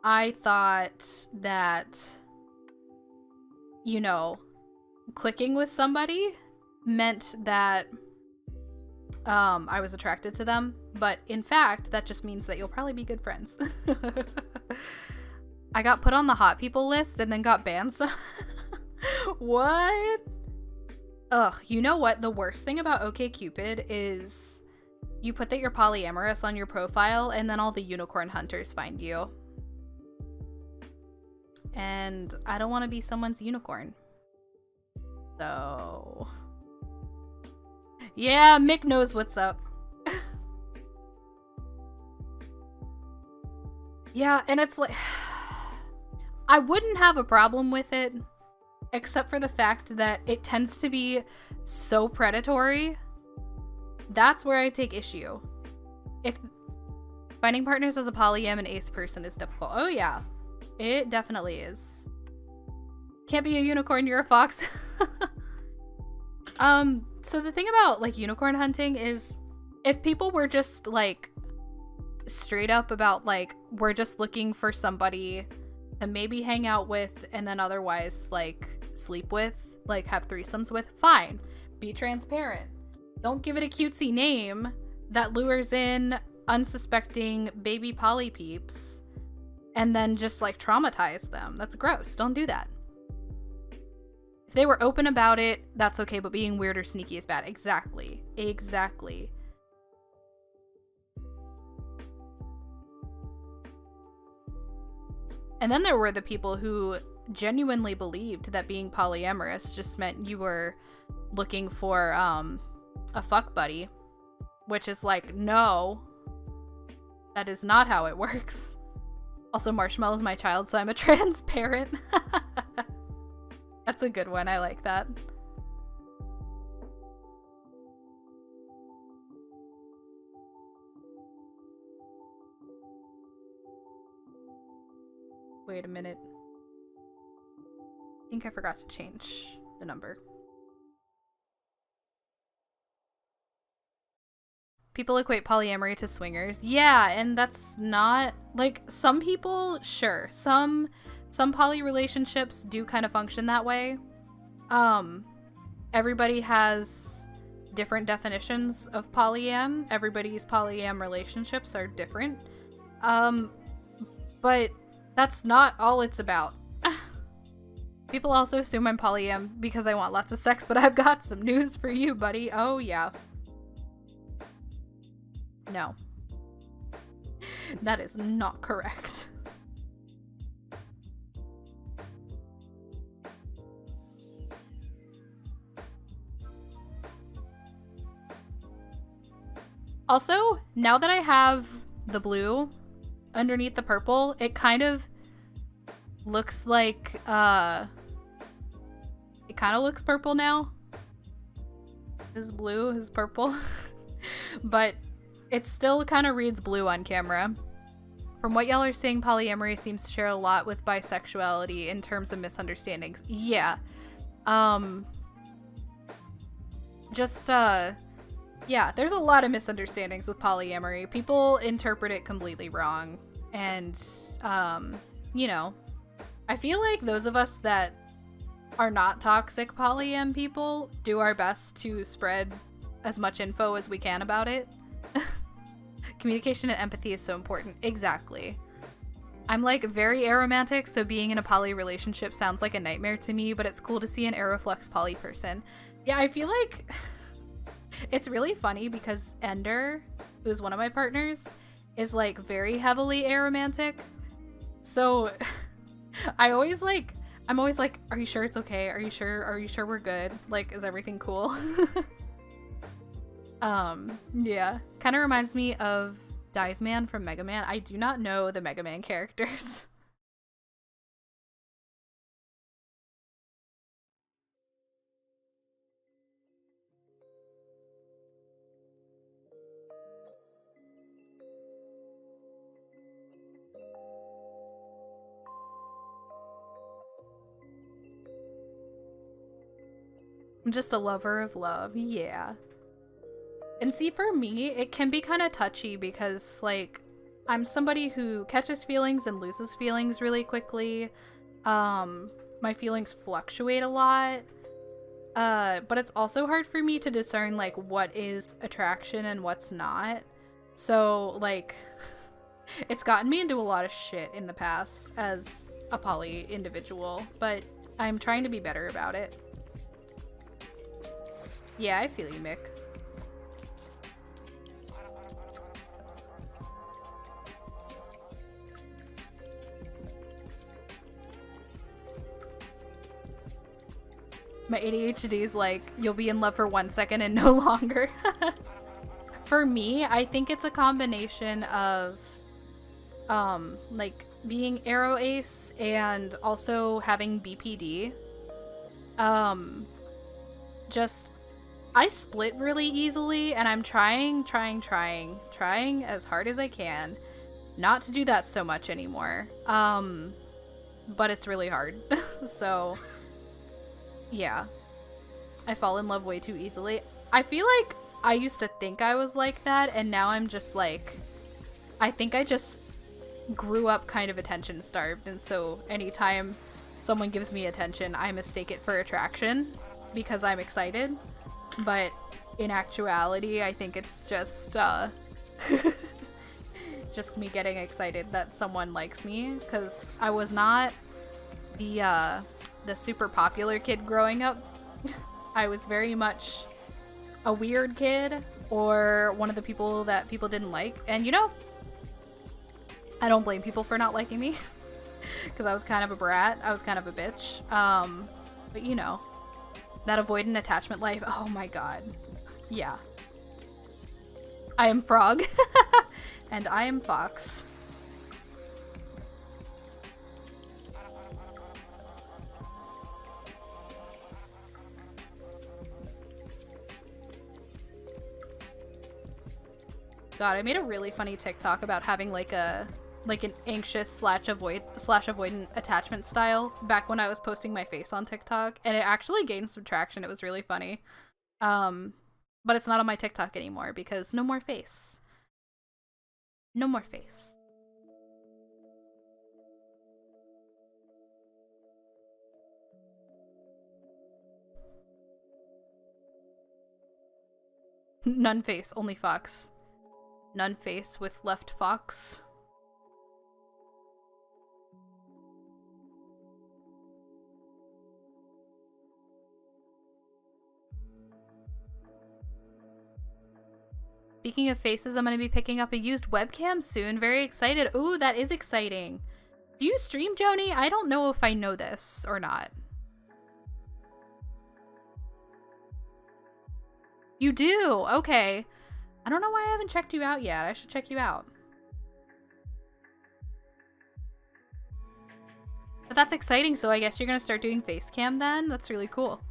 I thought that, you know, clicking with somebody meant that I was attracted to them, but in fact, that just means that you'll probably be good friends. I got put on the hot people list and then got banned. So what? Ugh, you know what? The worst thing about OkCupid is you put that you're polyamorous on your profile and then all the unicorn hunters find you. And I don't want to be someone's unicorn. So yeah, Mick knows what's up. Yeah, and it's like, I wouldn't have a problem with it, except for the fact that it tends to be so predatory. That's where I take issue. If finding partners as a polyam and ace person is difficult. Oh yeah, it definitely is. Can't be a unicorn, you're a fox. So the thing about like unicorn hunting is if people were just like straight up about like, we're just looking for somebody to maybe hang out with and then otherwise like sleep with, like have threesomes with, fine. Be transparent. Don't give it a cutesy name that lures in unsuspecting baby poly peeps and then just like traumatize them. That's gross. Don't do that. If they were open about it, that's okay, but being weird or sneaky is bad. Exactly. Exactly. And then there were the people who genuinely believed that being polyamorous just meant you were looking for a fuck buddy, which is like, no, that is not how it works. Also, Marshmallow is my child, so I'm a transparent. That's a good one. I like that. Wait a minute. I think I forgot to change the number. People equate polyamory to swingers. Yeah, and that's not like, some people, sure. Some poly relationships do kind of function that way. Everybody has different definitions of polyam. Everybody's polyam relationships are different. But That's not all it's about. People also assume I'm polyam because I want lots of sex, but I've got some news for you, buddy. Oh, yeah. No. That is not correct. Also, now that I have the blue underneath the purple, it kind of looks like, it kind of looks purple now. His blue, his purple. But it still kind of reads blue on camera. From what y'all are saying, polyamory seems to share a lot with bisexuality in terms of misunderstandings. Yeah. Yeah, there's a lot of misunderstandings with polyamory. People interpret it completely wrong. And, you know, I feel like those of us that are not toxic polyam people do our best to spread as much info as we can about it. Communication and empathy is so important. Exactly. I'm like very aromantic, so being in a poly relationship sounds like a nightmare to me, but it's cool to see an aeroflux poly person. Yeah, I feel like it's really funny because Ender, who's one of my partners, is like very heavily aromantic. So I'm always like, are you sure it's okay? Are you sure we're good? Like, is everything cool? Yeah. Kind of reminds me of Dive Man from Mega Man. I do not know the Mega Man characters. I'm just a lover of love. Yeah. And see, for me, it can be kind of touchy because, like, I'm somebody who catches feelings and loses feelings really quickly. My feelings fluctuate a lot. But it's also hard for me to discern, like, what is attraction and what's not. So, like, it's gotten me into a lot of shit in the past as a poly individual, but I'm trying to be better about it. Yeah, I feel you, Mick. My ADHD is like, you'll be in love for 1 second and no longer. For me, I think it's a combination of, like, being Arrow Ace and also having BPD. I split really easily, and I'm trying as hard as I can not to do that so much anymore. But it's really hard. So yeah, I fall in love way too easily. I feel like I used to think I was like that, and now I'm just like, I think I just grew up kind of attention starved, and so anytime someone gives me attention, I mistake it for attraction because I'm excited. But in actuality, I think it's just just me getting excited that someone likes me, because I was not the super popular kid growing up. I was very much a weird kid, or one of the people that people didn't like. And you know, I don't blame people for not liking me because I was kind of a brat. I was kind of a bitch. But you know, that avoidant attachment life, oh my god. Yeah. I am Frog. And I am Fox. God, I made a really funny TikTok about having like an anxious slash avoidant attachment style back when I was posting my face on TikTok, and it actually gained some traction. It was really funny. But it's not on my TikTok anymore because no more face. No more face. None face, only Fox. None face with left Fox. Speaking of faces, I'm going to be picking up a used webcam soon. Very excited. Ooh, that is exciting. Do you stream, Joni? I don't know if I know this or not. You do? Okay. I don't know why I haven't checked you out yet. I should check you out. But that's exciting, so I guess you're going to start doing face cam then? That's really cool.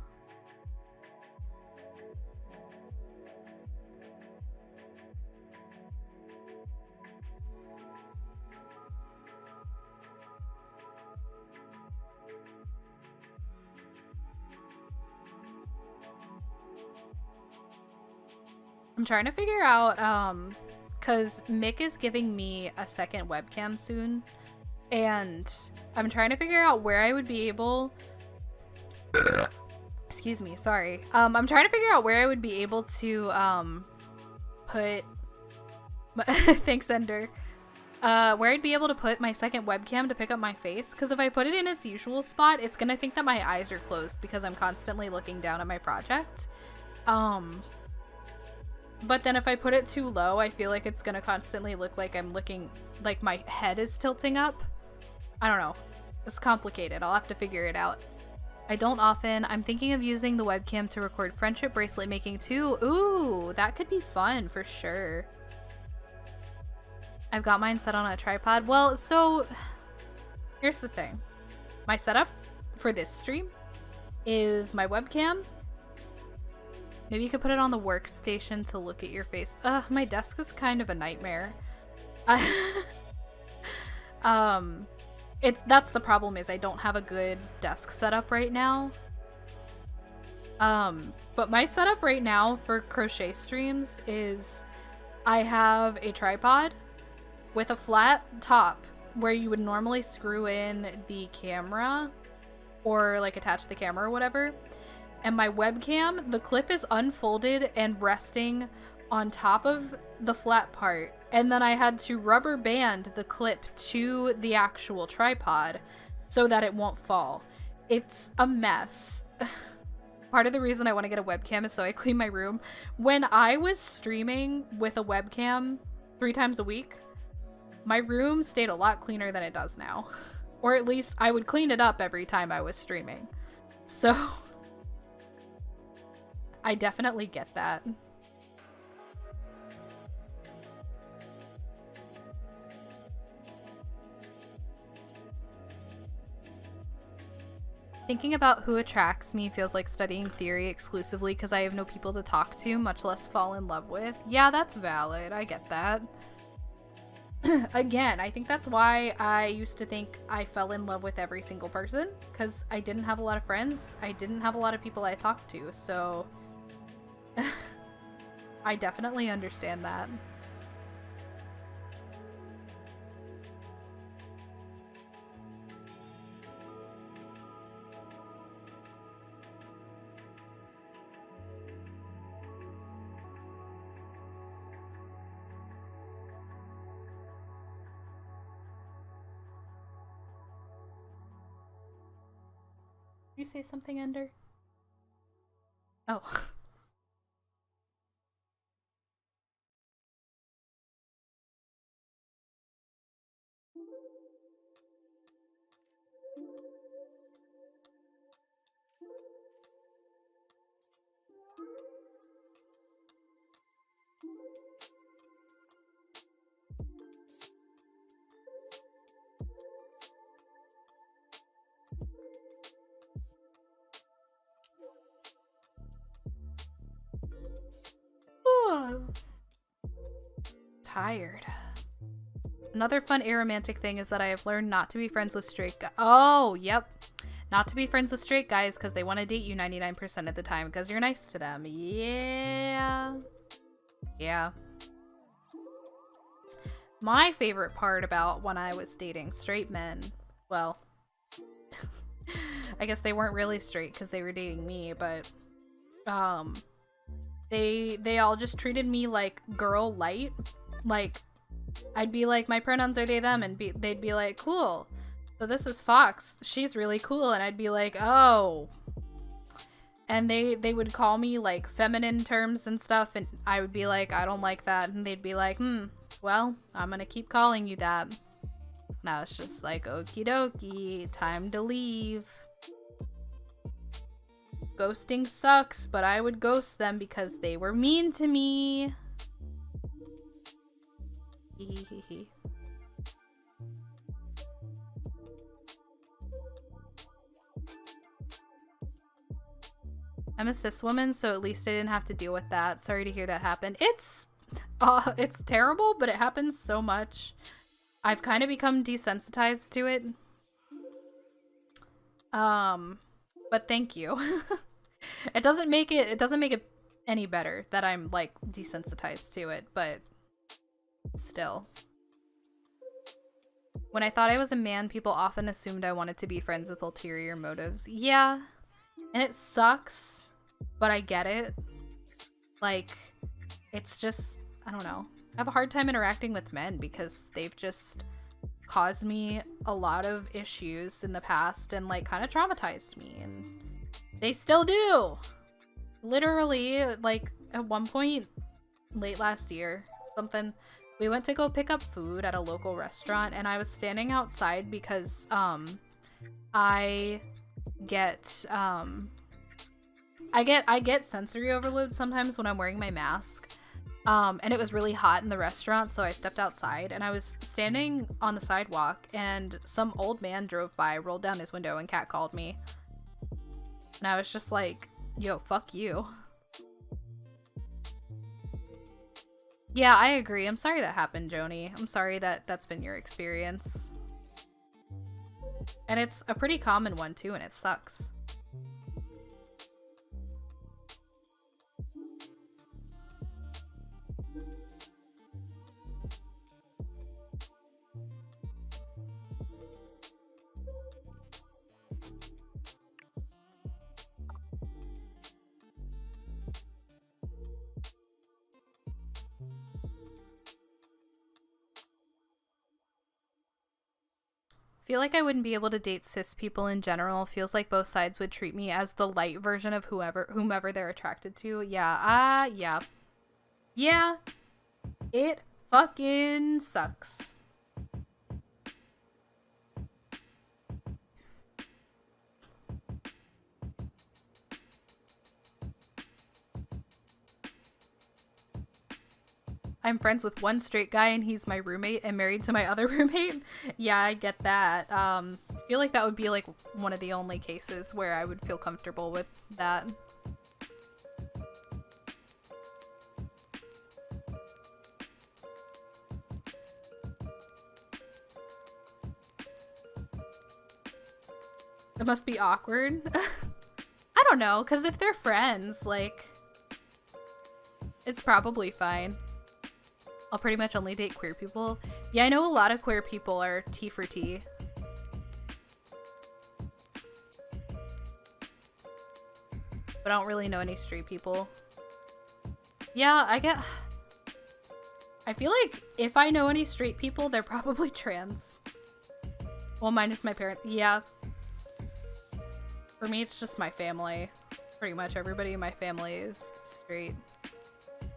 I'm trying to figure out, because Mick is giving me a second webcam soon, and I'm trying to figure out where I would be able... Excuse me, sorry. I'm trying to figure out where I would be able to, put... Thanks, Ender. Where I'd be able to put my second webcam to pick up my face, because if I put it in its usual spot, it's gonna think that my eyes are closed because I'm constantly looking down at my project. But then if I put it too low, I feel like it's gonna constantly look like I'm looking, like my head is tilting up. I don't know. It's complicated. I'll have to figure it out. I don't often. I'm thinking of using the webcam to record friendship bracelet making too. Ooh, that could be fun for sure. I've got mine set on a tripod. Well, so here's the thing. My setup for this stream is my webcam. Maybe you could put it on the workstation to look at your face. My desk is kind of a nightmare. That's the problem, is I don't have a good desk setup right now. But my setup right now for crochet streams is I have a tripod with a flat top where you would normally screw in the camera or like attach the camera or whatever. And my webcam, the clip is unfolded and resting on top of the flat part. And then I had to rubber band the clip to the actual tripod so that it won't fall. It's a mess. Part of the reason I want to get a webcam is so I clean my room. When I was streaming with a webcam 3 times a week, my room stayed a lot cleaner than it does now. Or at least I would clean it up every time I was streaming. So I definitely get that. Thinking about who attracts me feels like studying theory exclusively because I have no people to talk to, much less fall in love with. Yeah, that's valid. I get that. Again, I think that's why I used to think I fell in love with every single person, because I didn't have a lot of friends. I didn't have a lot of people I talked to, so I definitely understand that. Did you say something, Ender? Oh. Tired. Another fun aromantic thing is that I have learned not to be friends with straight guys. Oh, yep. Not to be friends with straight guys because they want to date you 99% of the time because you're nice to them. Yeah. Yeah. My favorite part about when I was dating straight men, well, I guess they weren't really straight because they were dating me, but they all just treated me like girl light. Like, I'd be like, my pronouns are they, them, and they'd be like, cool. So this is Fox. She's really cool. And I'd be like, oh. And they would call me like feminine terms and stuff, and I would be like, I don't like that, and they'd be like, well, I'm gonna keep calling you that. Now it's just like, okie dokie, time to leave. Ghosting sucks, but I would ghost them because they were mean to me. Hehehe. I'm a cis woman, so at least I didn't have to deal with that. Sorry to hear that happened. It's terrible, but it happens so much. I've kind of become desensitized to it. But thank you. It doesn't make it any better that I'm like desensitized to it, but still. When I thought I was a man, people often assumed I wanted to be friends with ulterior motives. Yeah. And it sucks, but I get it. Like, it's just, I don't know. I have a hard time interacting with men because they've just caused me a lot of issues in the past and like kind of traumatized me, and they still do. Literally, like at one point late last year, we went to go pick up food at a local restaurant, and I was standing outside because I get sensory overload sometimes when I'm wearing my mask. And it was really hot in the restaurant, so I stepped outside, and I was standing on the sidewalk, and some old man drove by, rolled down his window, and catcalled me. And I was just like, yo, fuck you. Yeah, I agree. I'm sorry that happened, Joni. I'm sorry that that's been your experience. And it's a pretty common one, too, and it sucks. Feel like I wouldn't be able to date cis people in general. Feels like both sides would treat me as the light version of whomever they're attracted to. Yeah, yeah. Yeah, it fucking sucks. I'm friends with one straight guy and he's my roommate and married to my other roommate. Yeah, I get that. I feel like that would be like one of the only cases where I would feel comfortable with that. It must be awkward. I don't know, because if they're friends, like, it's probably fine. I'll pretty much only date queer people. Yeah, I know a lot of queer people are T for T. But I don't really know any straight people. Yeah, I feel like if I know any straight people, they're probably trans. Well, minus my parents. Yeah. For me, it's just my family. Pretty much everybody in my family is straight.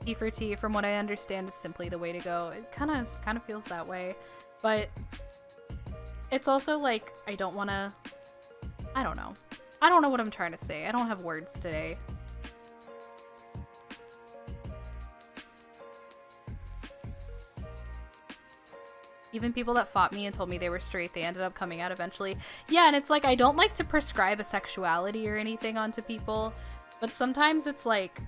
T for T, from what I understand, is simply the way to go. It kind of feels that way, but it's also like I don't want to. I don't know. I don't know what I'm trying to say. I don't have words today. Even people that fought me and told me they were straight, they ended up coming out eventually. Yeah, and it's like I don't like to prescribe a sexuality or anything onto people, but sometimes it's like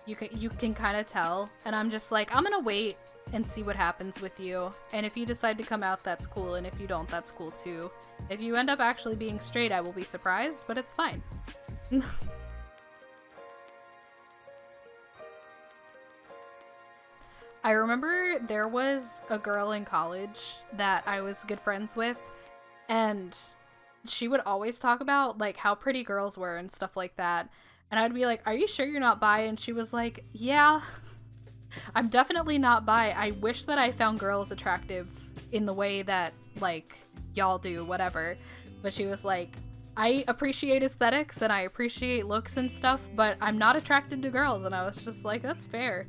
you can kind of tell, and I'm just like, I'm gonna wait and see what happens with you, and if you decide to come out, that's cool, and if you don't, that's cool too. If you end up actually being straight, I will be surprised, but it's fine. I remember there was a girl in college that I was good friends with, and she would always talk about like how pretty girls were and stuff like that. And I'd be like, are you sure you're not bi? And she was like, yeah, I'm definitely not bi. I wish that I found girls attractive in the way that, like, y'all do, whatever. But she was like, I appreciate aesthetics and I appreciate looks and stuff, but I'm not attracted to girls. And I was just like, that's fair.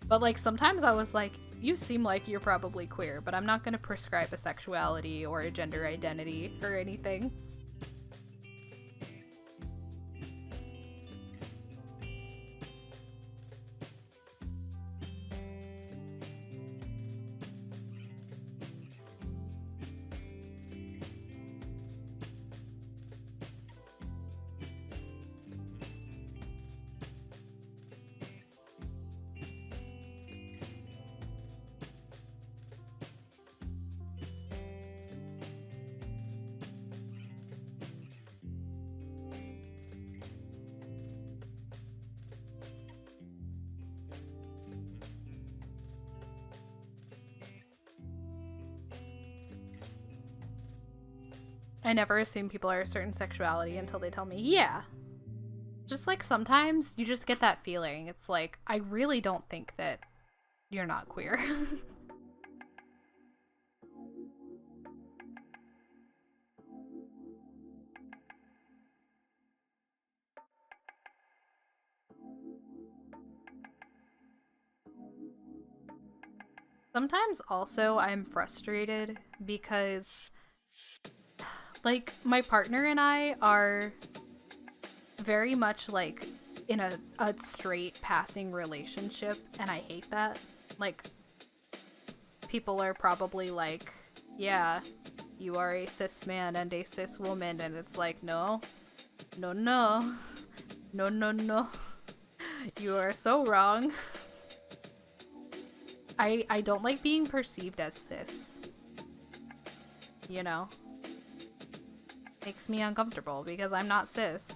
But like sometimes I was like, you seem like you're probably queer, but I'm not going to prescribe a sexuality or a gender identity or anything. I never assume people are a certain sexuality until they tell me, yeah. Just like sometimes you just get that feeling. It's like, I really don't think that you're not queer. Sometimes also I'm frustrated because like my partner and I are very much like in a straight passing relationship, and I hate that. Like people are probably like, yeah, you are a cis man and a cis woman, and it's like, no, no, no, no, no, no. You are so wrong. I don't like being perceived as cis. You know? Makes me uncomfortable because I'm not cis.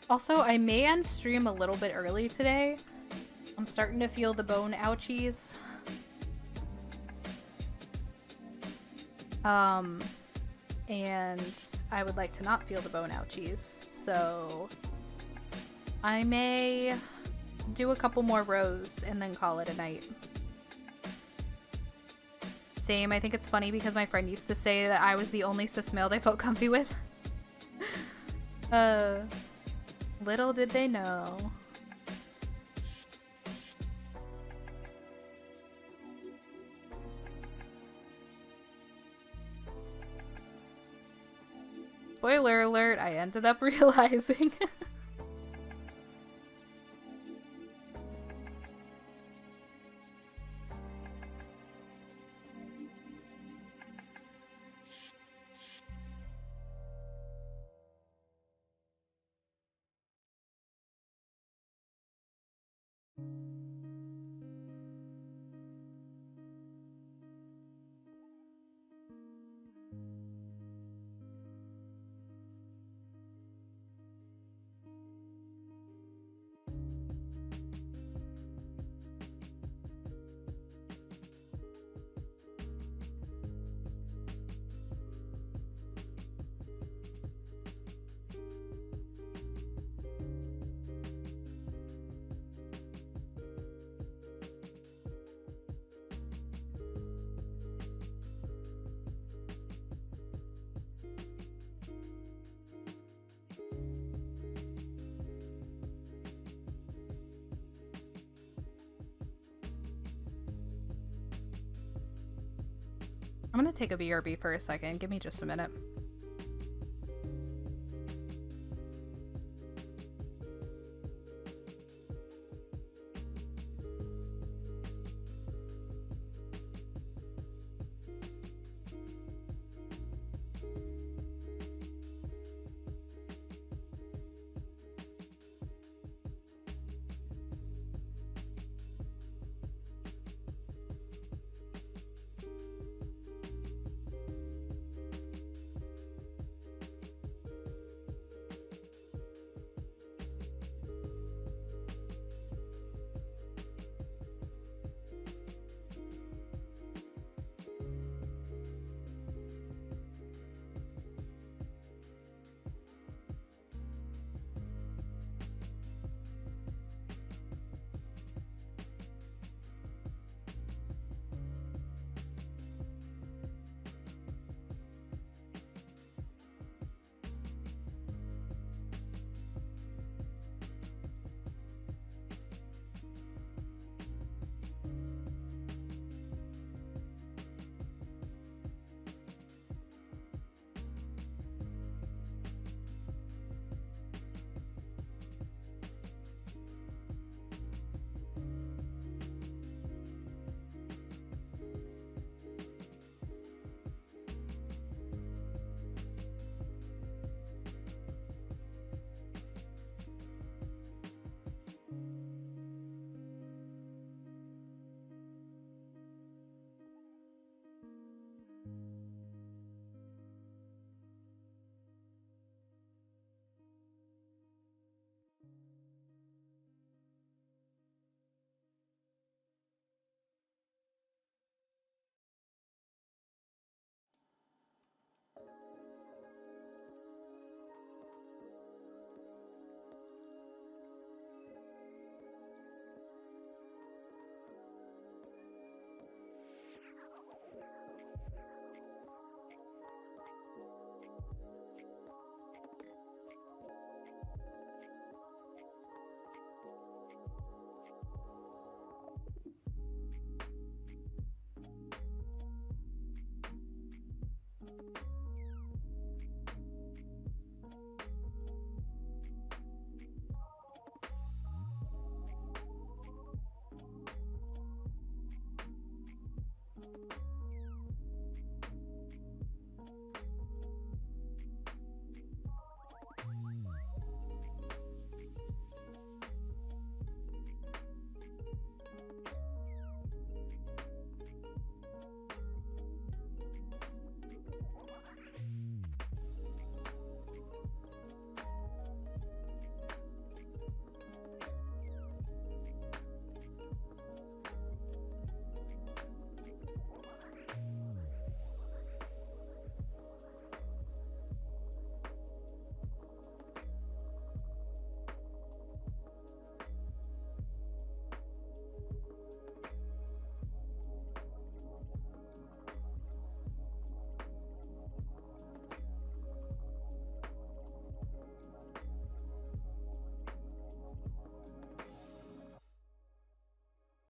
Also, I may end stream a little bit early today. I'm starting to feel the bone ouchies. And I would like to not feel the bone ouchies, so I may do a couple more rows and then call it a night. Same, I think it's funny because my friend used to say that I was the only cis male they felt comfy with. Little did they know. Spoiler alert, I ended up realizing. I'm gonna take a BRB for a second. Give me just a minute.